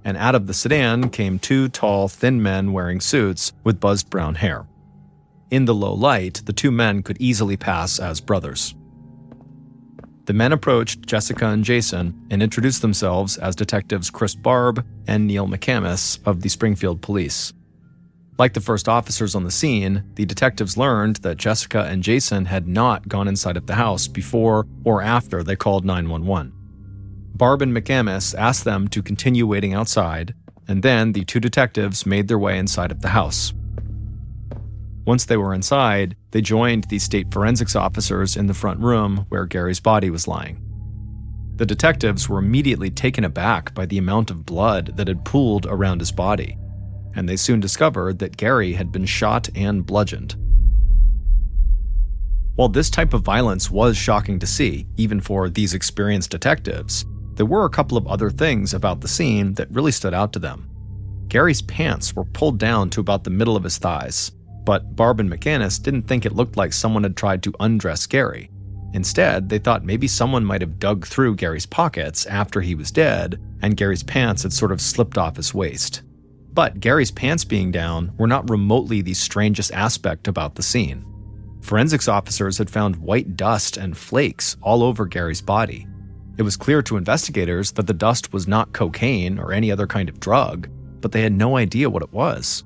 [SPEAKER 1] And out of the sedan came 2 tall, thin men wearing suits with buzzed brown hair. In the low light, the 2 men could easily pass as brothers. The men approached Jessica and Jason and introduced themselves as detectives Chris Barb and Neil McCamus of the Springfield Police. Like the first officers on the scene, the detectives learned that Jessica and Jason had not gone inside of the house before or after they called 911. Barb and McCamus asked them to continue waiting outside, and then the 2 detectives made their way inside of the house. Once they were inside, they joined the state forensics officers in the front room where Gary's body was lying. The detectives were immediately taken aback by the amount of blood that had pooled around his body, and they soon discovered that Gary had been shot and bludgeoned. While this type of violence was shocking to see, even for these experienced detectives, there were a couple of other things about the scene that really stood out to them. Gary's pants were pulled down to about the middle of his thighs, but Barb and McCamus didn't think it looked like someone had tried to undress Gary. Instead, they thought maybe someone might have dug through Gary's pockets after he was dead, and Gary's pants had sort of slipped off his waist. But Gary's pants being down were not remotely the strangest aspect about the scene. Forensics officers had found white dust and flakes all over Gary's body. It was clear to investigators that the dust was not cocaine or any other kind of drug, but they had no idea what it was.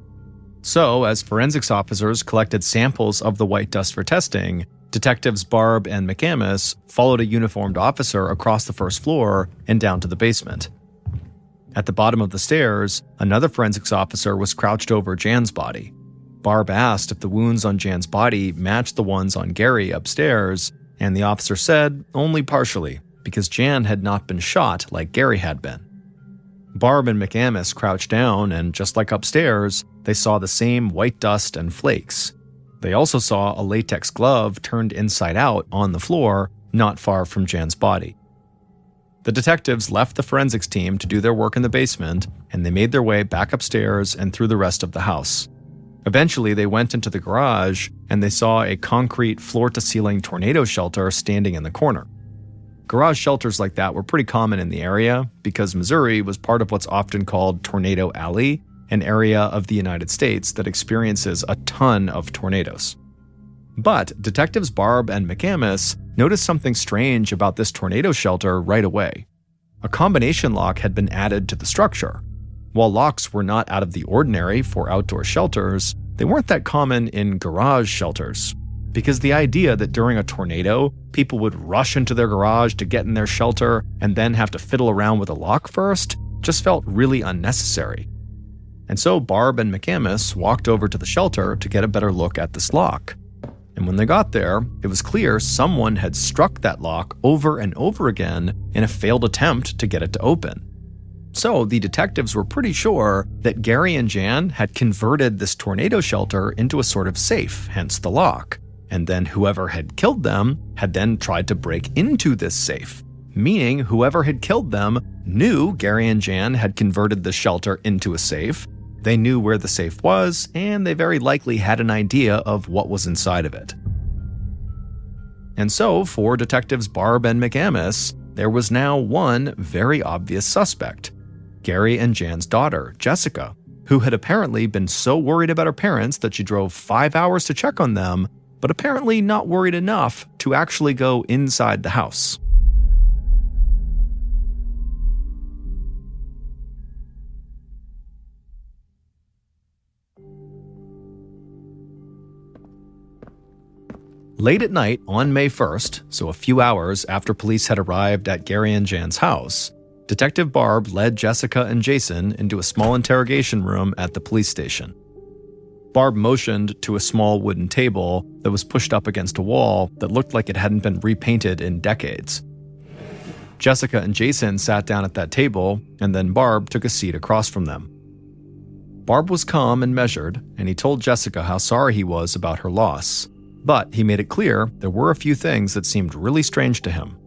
[SPEAKER 1] So, as forensics officers collected samples of the white dust for testing, detectives Barb and McCamus followed a uniformed officer across the first floor and down to the basement. At the bottom of the stairs, another forensics officer was crouched over Jan's body. Barb asked if the wounds on Jan's body matched the ones on Gary upstairs, and the officer said only partially, because Jan had not been shot like Gary had been. Barb and McCamus crouched down, and just like upstairs, they saw the same white dust and flakes. They also saw a latex glove turned inside out on the floor, not far from Jan's body. The detectives left the forensics team to do their work in the basement, and they made their way back upstairs and through the rest of the house. Eventually, they went into the garage, and they saw a concrete floor-to-ceiling tornado shelter standing in the corner. Garage shelters like that were pretty common in the area because Missouri was part of what's often called Tornado Alley, an area of the United States that experiences a ton of tornadoes. But detectives Barb and McCamus noticed something strange about this tornado shelter right away. A combination lock had been added to the structure. While locks were not out of the ordinary for outdoor shelters, they weren't that common in garage shelters. because the idea that during a tornado, people would rush into their garage to get in their shelter and then have to fiddle around with a lock first just felt really unnecessary. And so Barb and McCamus walked over to the shelter to get a better look at this lock. And when they got there, it was clear someone had struck that lock over and over again in a failed attempt to get it to open. So the detectives were pretty sure that Gary and Jan had converted this tornado shelter into a sort of safe, hence the lock. And then whoever had killed them had then tried to break into this safe, meaning whoever had killed them knew Gary and Jan had converted the shelter into a safe. They knew where the safe was, and they very likely had an idea of what was inside of it. And so, for detectives Barb and McCamus, there was now one very obvious suspect, Gary and Jan's daughter, Jessica, who had apparently been so worried about her parents that she drove 5 hours to check on them, but apparently not worried enough to actually go inside the house. Late at night on May 1st, so a few hours after police had arrived at Gary and Jan's house, Detective Barb led Jessica and Jason into a small interrogation room at the police station. Barb motioned to a small wooden table that was pushed up against a wall that looked like it hadn't been repainted in decades. Jessica and Jason sat down at that table, and then Barb took a seat across from them. Barb was calm and measured, and he told Jessica how sorry he was about her loss. But he made it clear there were a few things that seemed really strange to him.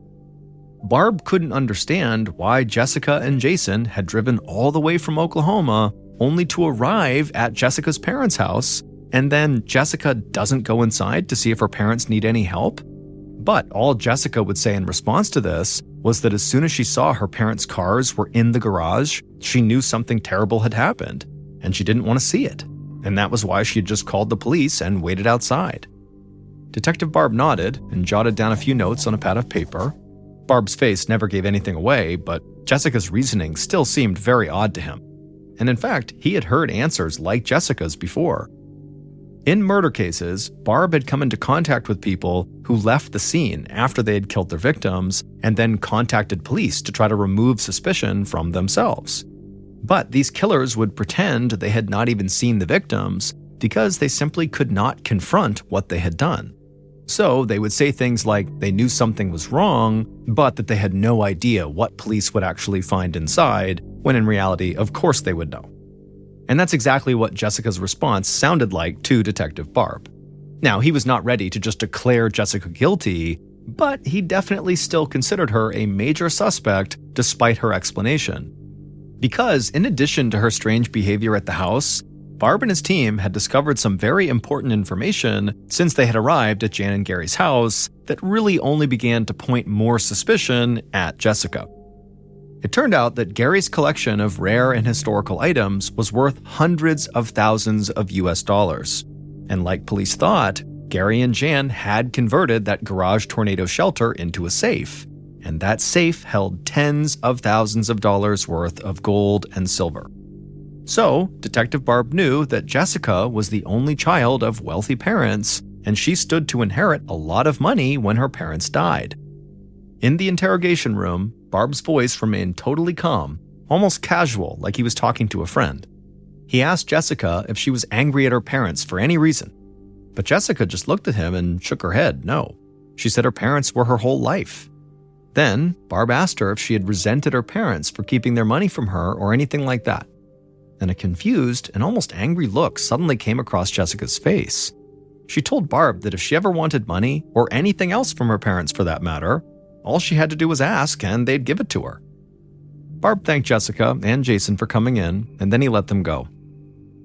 [SPEAKER 1] Barb couldn't understand why Jessica and Jason had driven all the way from Oklahoma only to arrive at Jessica's parents' house, and then Jessica doesn't go inside to see if her parents need any help. But all Jessica would say in response to this was that as soon as she saw her parents' cars were in the garage, she knew something terrible had happened, and she didn't want to see it. And that was why she had just called the police and waited outside. Detective Barb nodded and jotted down a few notes on a pad of paper. Barb's face never gave anything away, but Jessica's reasoning still seemed very odd to him. And in fact, he had heard answers like Jessica's before. In murder cases, Barb had come into contact with people who left the scene after they had killed their victims and then contacted police to try to remove suspicion from themselves. But these killers would pretend they had not even seen the victims because they simply could not confront what they had done. So they would say things like they knew something was wrong, but that they had no idea what police would actually find inside, when in reality, of course they would know. And that's exactly what Jessica's response sounded like to Detective Barb. Now, he was not ready to just declare Jessica guilty, but he definitely still considered her a major suspect despite her explanation. Because in addition to her strange behavior at the house, Barb and his team had discovered some very important information since they had arrived at Jan and Gary's house that really only began to point more suspicion at Jessica. It turned out that Gary's collection of rare and historical items was worth hundreds of thousands of US dollars. And like police thought, Gary and Jan had converted that garage tornado shelter into a safe. And that safe held tens of thousands of dollars worth of gold and silver. So, Detective Barb knew that Jessica was the only child of wealthy parents, and she stood to inherit a lot of money when her parents died. In the interrogation room, Barb's voice remained totally calm, almost casual, like he was talking to a friend. He asked Jessica if she was angry at her parents for any reason. But Jessica just looked at him and shook her head, no. She said her parents were her whole life. Then, Barb asked her if she had resented her parents for keeping their money from her or anything like that. And a confused and almost angry look suddenly came across Jessica's face. She told Barb that if she ever wanted money, or anything else from her parents for that matter, all she had to do was ask and they'd give it to her. Barb thanked Jessica and Jason for coming in, and then he let them go.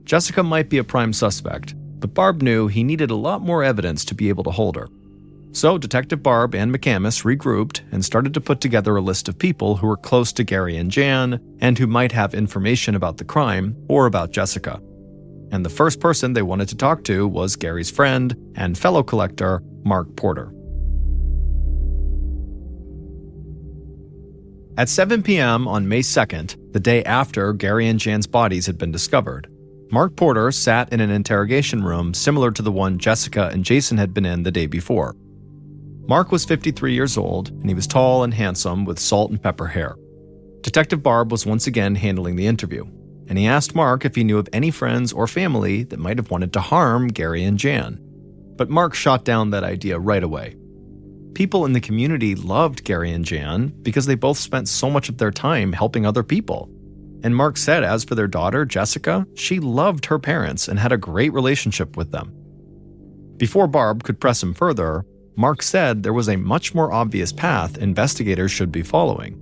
[SPEAKER 1] Jessica might be a prime suspect, but Barb knew he needed a lot more evidence to be able to hold her. So Detective Barb and McCamus regrouped and started to put together a list of people who were close to Gary and Jan and who might have information about the crime or about Jessica. And the first person they wanted to talk to was Gary's friend and fellow collector, Mark Porter. At 7 p.m. on May 2nd, the day after Gary and Jan's bodies had been discovered, Mark Porter sat in an interrogation room similar to the one Jessica and Jason had been in the day before. Mark was 53 years old, and he was tall and handsome with salt and pepper hair. Detective Barb was once again handling the interview, and he asked Mark if he knew of any friends or family that might have wanted to harm Gary and Jan. But Mark shot down that idea right away. People in the community loved Gary and Jan because they both spent so much of their time helping other people. And Mark said as for their daughter, Jessica, she loved her parents and had a great relationship with them. Before Barb could press him further, Mark said there was a much more obvious path investigators should be following.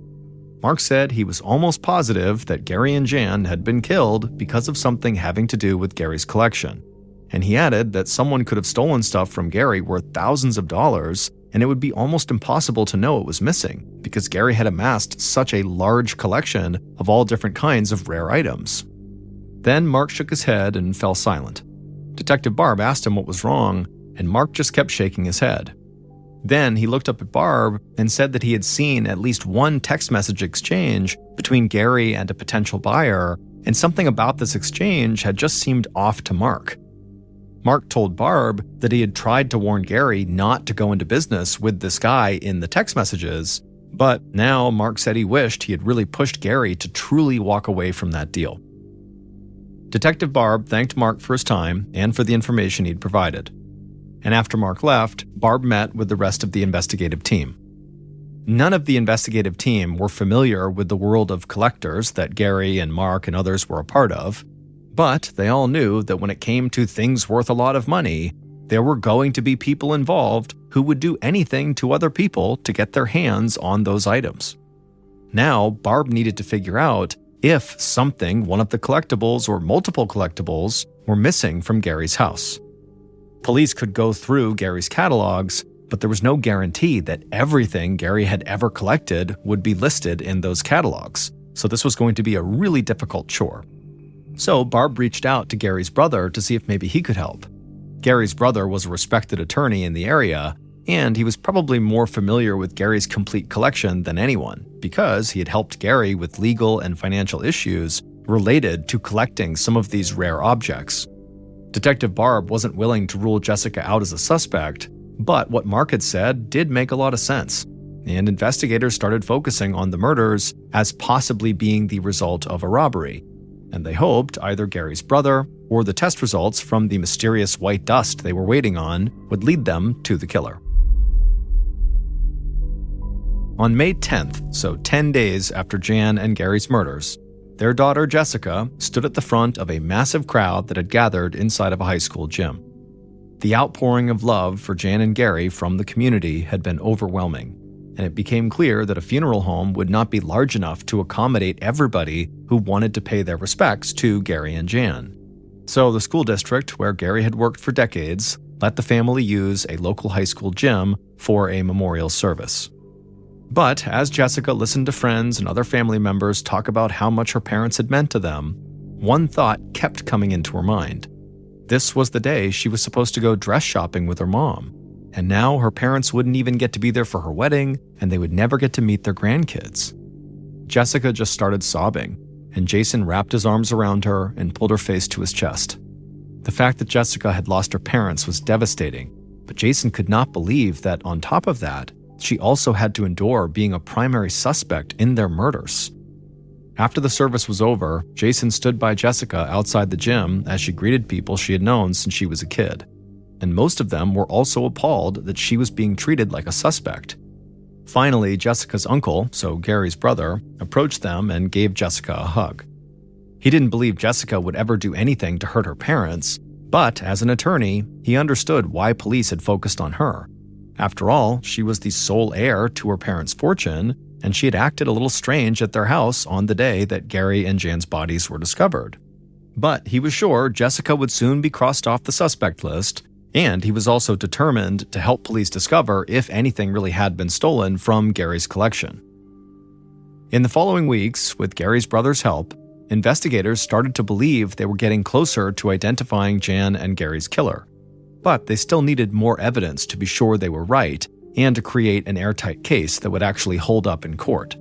[SPEAKER 1] Mark said he was almost positive that Gary and Jan had been killed because of something having to do with Gary's collection. And he added that someone could have stolen stuff from Gary worth thousands of dollars, and it would be almost impossible to know it was missing because Gary had amassed such a large collection of all different kinds of rare items. Then Mark shook his head and fell silent. Detective Barb asked him what was wrong, and Mark just kept shaking his head. Then he looked up at Barb and said that he had seen at least one text message exchange between Gary and a potential buyer, and something about this exchange had just seemed off to Mark. Mark told Barb that he had tried to warn Gary not to go into business with this guy in the text messages, but now Mark said he wished he had really pushed Gary to truly walk away from that deal. Detective Barb thanked Mark for his time and for the information he'd provided. And after Mark left, Barb met with the rest of the investigative team. None of the investigative team were familiar with the world of collectors that Gary and Mark and others were a part of, but they all knew that when it came to things worth a lot of money, there were going to be people involved who would do anything to other people to get their hands on those items. Now, Barb needed to figure out if something, one of the collectibles or multiple collectibles, were missing from Gary's house. Police could go through Gary's catalogs, but there was no guarantee that everything Gary had ever collected would be listed in those catalogs, so this was going to be a really difficult chore. So Barb reached out to Gary's brother to see if maybe he could help. Gary's brother was a respected attorney in the area, and he was probably more familiar with Gary's complete collection than anyone, because he had helped Gary with legal and financial issues related to collecting some of these rare objects. Detective Barb wasn't willing to rule Jessica out as a suspect, but what Mark had said did make a lot of sense, and investigators started focusing on the murders as possibly being the result of a robbery, and they hoped either Gary's brother or the test results from the mysterious white dust they were waiting on would lead them to the killer. On May 10th, so 10 days after Jan and Gary's murders, their daughter Jessica stood at the front of a massive crowd that had gathered inside of a high school gym. The outpouring of love for Jan and Gary from the community had been overwhelming, and it became clear that a funeral home would not be large enough to accommodate everybody who wanted to pay their respects to Gary and Jan. So the school district, where Gary had worked for decades, let the family use a local high school gym for a memorial service. But as Jessica listened to friends and other family members talk about how much her parents had meant to them, one thought kept coming into her mind. This was the day she was supposed to go dress shopping with her mom, and now her parents wouldn't even get to be there for her wedding, and they would never get to meet their grandkids. Jessica just started sobbing, and Jason wrapped his arms around her and pulled her face to his chest. The fact that Jessica had lost her parents was devastating, but Jason could not believe that on top of that, she also had to endure being a primary suspect in their murders. After the service was over, Jason stood by Jessica outside the gym as she greeted people she had known since she was a kid, and most of them were also appalled that she was being treated like a suspect. Finally, Jessica's uncle, so Gary's brother, approached them and gave Jessica a hug. He didn't believe Jessica would ever do anything to hurt her parents, but as an attorney, he understood why police had focused on her. After all, she was the sole heir to her parents' fortune, and she had acted a little strange at their house on the day that Gary and Jan's bodies were discovered. But he was sure Jessica would soon be crossed off the suspect list, and he was also determined to help police discover if anything really had been stolen from Gary's collection. In the following weeks, with Gary's brother's help, investigators started to believe they were getting closer to identifying Jan and Gary's killer. But they still needed more evidence to be sure they were right and to create an airtight case that would actually hold up in court.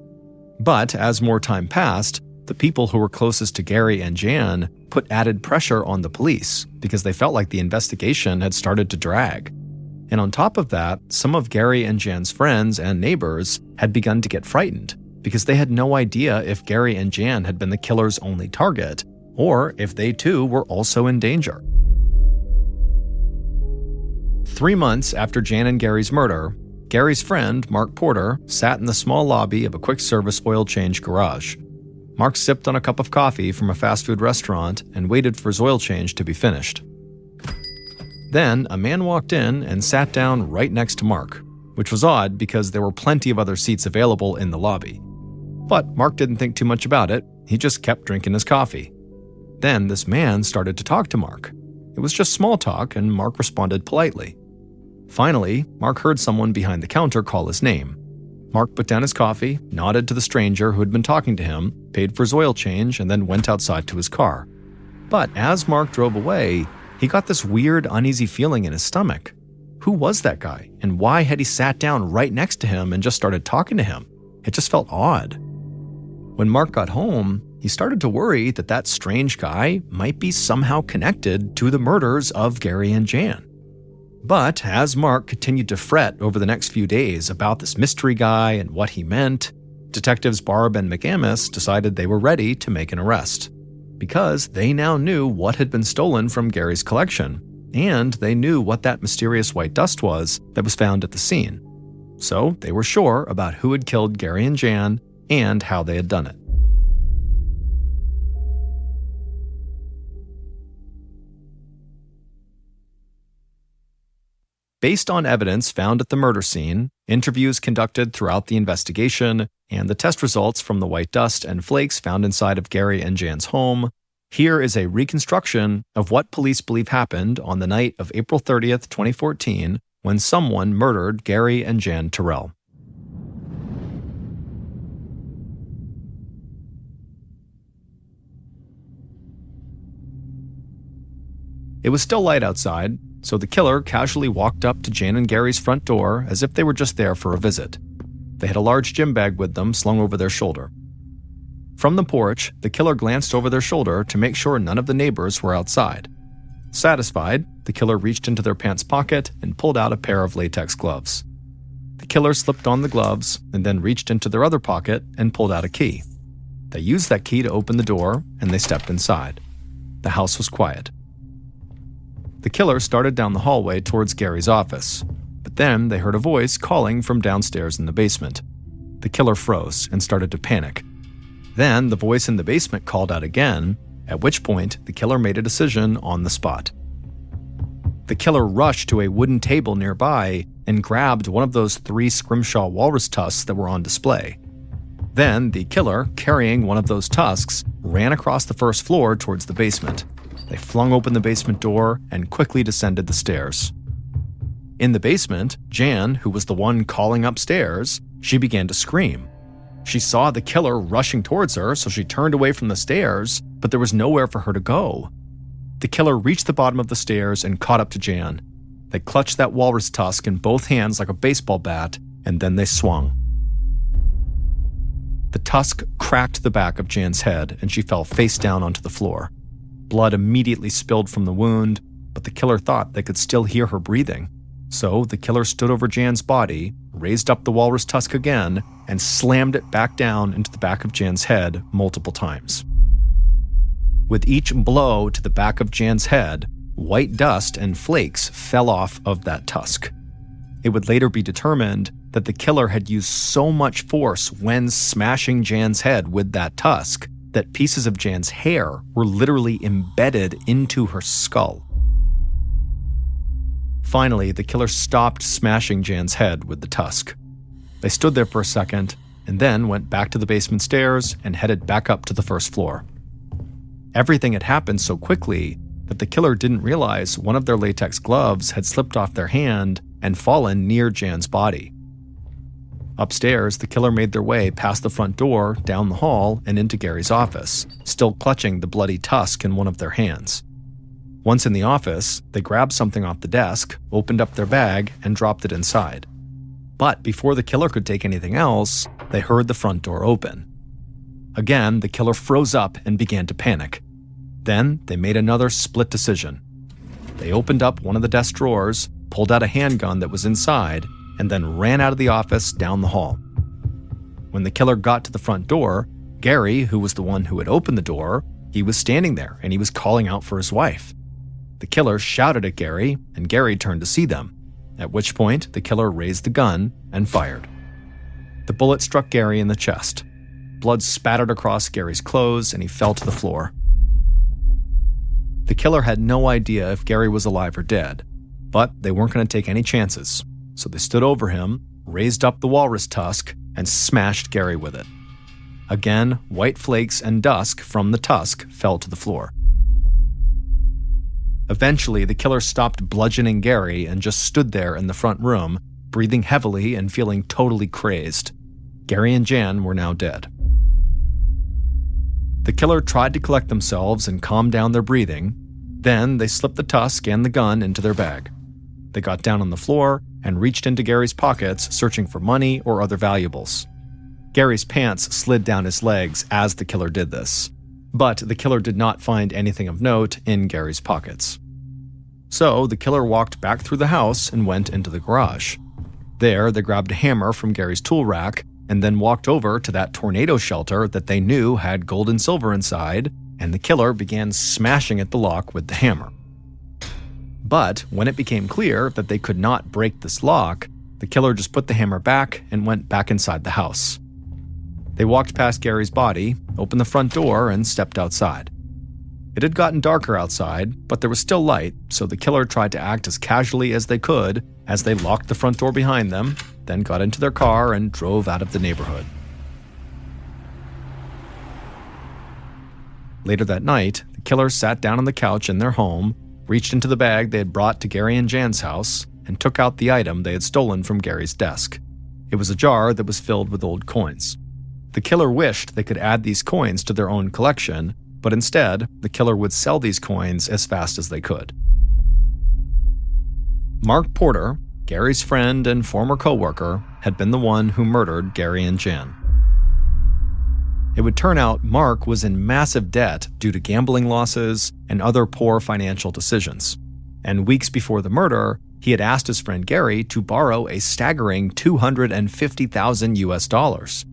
[SPEAKER 1] But as more time passed, The people who were closest to Gary and Jan put added pressure on the police because they felt like the investigation had started to drag. And on top of that, some of Gary and Jan's friends and neighbors had begun to get frightened because they had no idea if Gary and Jan had been the killer's only target, or if they too were also in danger. 3 months after Jan and Gary's murder, Gary's friend, Mark Porter, sat in the small lobby of a quick-service oil change garage. Mark sipped on a cup of coffee from a fast food restaurant and waited for his oil change to be finished. Then, a man walked in and sat down right next to Mark, which was odd because there were plenty of other seats available in the lobby. But Mark didn't think too much about it. He just kept drinking his coffee. Then this man started to talk to Mark. It was just small talk, and Mark responded politely. Finally, Mark heard someone behind the counter call his name. Mark put down his coffee, nodded to the stranger who had been talking to him, paid for his oil change, and then went outside to his car. But as Mark drove away, he got this weird, uneasy feeling in his stomach. Who was that guy, and why had he sat down right next to him and just started talking to him? It just felt odd. When Mark got home, he started to worry that that strange guy might be somehow connected to the murders of Gary and Jan. But as Mark continued to fret over the next few days about this mystery guy and what he meant, Detectives Barb and McAmis decided they were ready to make an arrest, because they now knew what had been stolen from Gary's collection, and they knew what that mysterious white dust was that was found at the scene. So they were sure about who had killed Gary and Jan and how they had done it. Based on evidence found at the murder scene, interviews conducted throughout the investigation, and the test results from the white dust and flakes found inside of Gary and Jan's home, here is a reconstruction of what police believe happened on the night of April 30th, 2014, when someone murdered Gary and Jan Terrell. It was still light outside, so the killer casually walked up to Jan and Gary's front door as if they were just there for a visit. They had a large gym bag with them slung over their shoulder. From the porch, the killer glanced over their shoulder to make sure none of the neighbors were outside. Satisfied, the killer reached into their pants pocket and pulled out a pair of latex gloves. The killer slipped on the gloves and then reached into their other pocket and pulled out a key. They used that key to open the door, and they stepped inside. The house was quiet. The killer started down the hallway towards Gary's office, but then they heard a voice calling from downstairs in the basement. The killer froze and started to panic. Then the voice in the basement called out again, at which point the killer made a decision on the spot. The killer rushed to a wooden table nearby and grabbed one of those 3 scrimshaw walrus tusks that were on display. Then the killer, carrying one of those tusks, ran across the first floor towards the basement. They flung open the basement door and quickly descended the stairs. In the basement, Jan, who was the one calling upstairs, she began to scream. She saw the killer rushing towards her, so she turned away from the stairs, but there was nowhere for her to go. The killer reached the bottom of the stairs and caught up to Jan. They clutched that walrus tusk in both hands like a baseball bat, and then they swung. The tusk cracked the back of Jan's head, and she fell face down onto the floor. Blood immediately spilled from the wound, but the killer thought they could still hear her breathing. So the killer stood over Jan's body, raised up the walrus tusk again, and slammed it back down into the back of Jan's head multiple times. With each blow to the back of Jan's head, white dust and flakes fell off of that tusk. It would later be determined that the killer had used so much force when smashing Jan's head with that tusk that pieces of Jan's hair were literally embedded into her skull. Finally, the killer stopped smashing Jan's head with the tusk. They stood there for a second, and then went back to the basement stairs and headed back up to the first floor. Everything had happened so quickly that the killer didn't realize one of their latex gloves had slipped off their hand and fallen near Jan's body. Upstairs, the killer made their way past the front door, down the hall, and into Gary's office, still clutching the bloody tusk in one of their hands. Once in the office, they grabbed something off the desk, opened up their bag, and dropped it inside. But before the killer could take anything else, they heard the front door open. Again, the killer froze up and began to panic. Then they made another split decision. They opened up one of the desk drawers, pulled out a handgun that was inside, and then ran out of the office down the hall. When the killer got to the front door, Gary, who was the one who had opened the door, he was standing there and he was calling out for his wife. The killer shouted at Gary, and Gary turned to see them, at which point the killer raised the gun and fired. The bullet struck Gary in the chest. Blood spattered across Gary's clothes and he fell to the floor. The killer had no idea if Gary was alive or dead, but they weren't going to take any chances, so they stood over him, raised up the walrus tusk, and smashed Gary with it. Again, white flakes and dust from the tusk fell to the floor. Eventually, the killer stopped bludgeoning Gary and just stood there in the front room, breathing heavily and feeling totally crazed. Gary and Jan were now dead. The killer tried to collect themselves and calm down their breathing. Then they slipped the tusk and the gun into their bag. They got down on the floor and reached into Gary's pockets, searching for money or other valuables. Gary's pants slid down his legs as the killer did this, but the killer did not find anything of note in Gary's pockets. So the killer walked back through the house and went into the garage. There, they grabbed a hammer from Gary's tool rack and then walked over to that tornado shelter that they knew had gold and silver inside, and the killer began smashing at the lock with the hammer. But when it became clear that they could not break this lock, the killer just put the hammer back and went back inside the house. They walked past Gary's body, opened the front door, and stepped outside. It had gotten darker outside, but there was still light, so the killer tried to act as casually as they could as they locked the front door behind them, then got into their car and drove out of the neighborhood. Later that night, the killer sat down on the couch in their home, reached into the bag they had brought to Gary and Jan's house, and took out the item they had stolen from Gary's desk. It was a jar that was filled with old coins. The killer wished they could add these coins to their own collection, but instead, the killer would sell these coins as fast as they could. Mark Porter, Gary's friend and former co-worker, had been the one who murdered Gary and Jan. It would turn out Mark was in massive debt due to gambling losses and other poor financial decisions. And weeks before the murder, he had asked his friend Gary to borrow a staggering $250,000 US.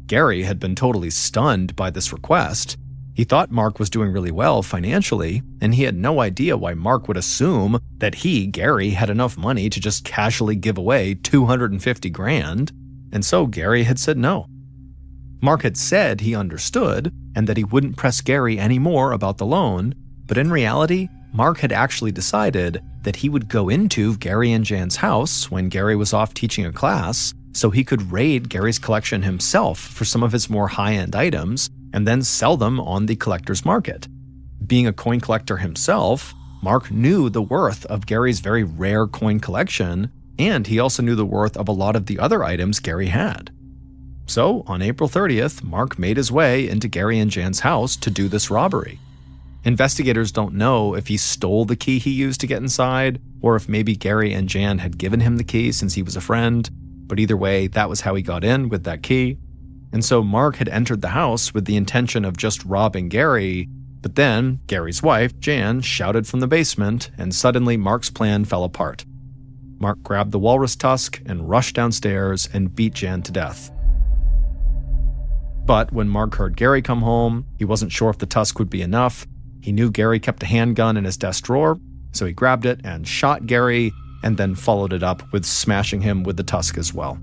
[SPEAKER 1] Gary had been totally stunned by this request. He thought Mark was doing really well financially, and he had no idea why Mark would assume that he, Gary, had enough money to just casually give away $250,000, and so Gary had said no. Mark had said he understood and that he wouldn't press Gary anymore about the loan, but in reality, Mark had actually decided that he would go into Gary and Jan's house when Gary was off teaching a class so he could raid Gary's collection himself for some of his more high-end items and then sell them on the collector's market. Being a coin collector himself, Mark knew the worth of Gary's very rare coin collection, and he also knew the worth of a lot of the other items Gary had. So, on April 30th, Mark made his way into Gary and Jan's house to do this robbery. Investigators don't know if he stole the key he used to get inside, or if maybe Gary and Jan had given him the key since he was a friend, but either way, that was how he got in with that key. And so Mark had entered the house with the intention of just robbing Gary, but then Gary's wife, Jan, shouted from the basement, and suddenly Mark's plan fell apart. Mark grabbed the walrus tusk and rushed downstairs and beat Jan to death. But when Mark heard Gary come home, he wasn't sure if the tusk would be enough. He knew Gary kept a handgun in his desk drawer, so he grabbed it and shot Gary, and then followed it up with smashing him with the tusk as well.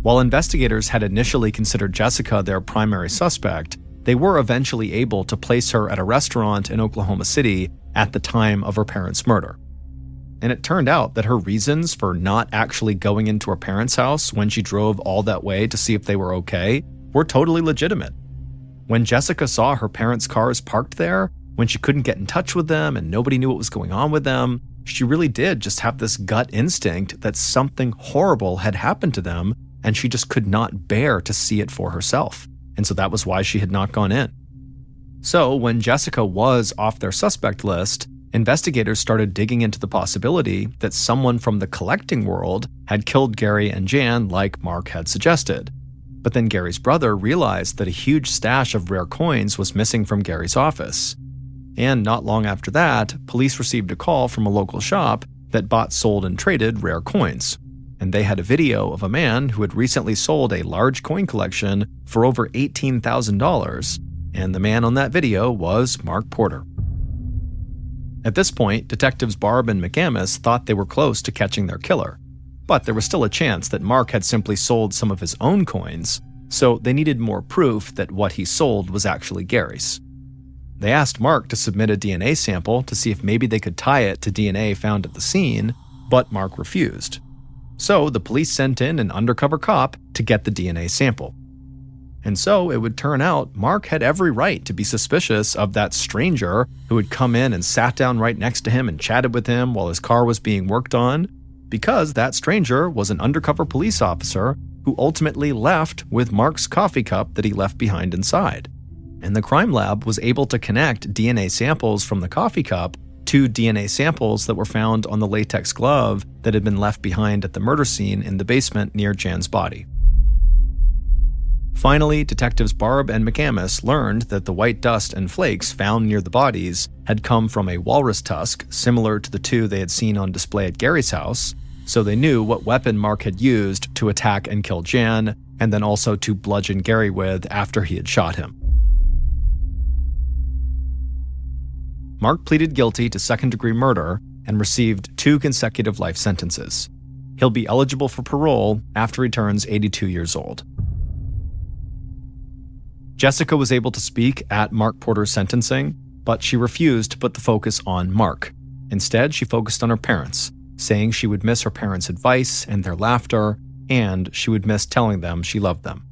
[SPEAKER 1] While investigators had initially considered Jessica their primary suspect, they were eventually able to place her at a restaurant in Oklahoma City at the time of her parents' murder. And it turned out that her reasons for not actually going into her parents' house when she drove all that way to see if they were okay were totally legitimate. When Jessica saw her parents' cars parked there, when she couldn't get in touch with them and nobody knew what was going on with them, she really did just have this gut instinct that something horrible had happened to them, and she just could not bear to see it for herself. And so that was why she had not gone in. So when Jessica was off their suspect list, investigators started digging into the possibility that someone from the collecting world had killed Gary and Jan like Mark had suggested. But then Gary's brother realized that a huge stash of rare coins was missing from Gary's office. And not long after that, police received a call from a local shop that bought, sold, and traded rare coins. And they had a video of a man who had recently sold a large coin collection for over $18,000, and the man on that video was Mark Porter. At this point, detectives Barb and McCamus thought they were close to catching their killer, but there was still a chance that Mark had simply sold some of his own coins, so they needed more proof that what he sold was actually Gary's. They asked Mark to submit a DNA sample to see if maybe they could tie it to DNA found at the scene, but Mark refused. So the police sent in an undercover cop to get the DNA sample. And so it would turn out Mark had every right to be suspicious of that stranger who had come in and sat down right next to him and chatted with him while his car was being worked on, because that stranger was an undercover police officer who ultimately left with Mark's coffee cup that he left behind inside. And the crime lab was able to connect DNA samples from the coffee cup to DNA samples that were found on the latex glove that had been left behind at the murder scene in the basement near Jan's body. Finally, detectives Barb and McCamus learned that the white dust and flakes found near the bodies had come from a walrus tusk similar to the two they had seen on display at Gary's house, so they knew what weapon Mark had used to attack and kill Jan, and then also to bludgeon Gary with after he had shot him. Mark pleaded guilty to second-degree murder and received 2 consecutive life sentences. He'll be eligible for parole after he turns 82 years old. Jessica was able to speak at Mark Porter's sentencing, but she refused to put the focus on Mark. Instead, she focused on her parents, saying she would miss her parents' advice and their laughter, and she would miss telling them she loved them.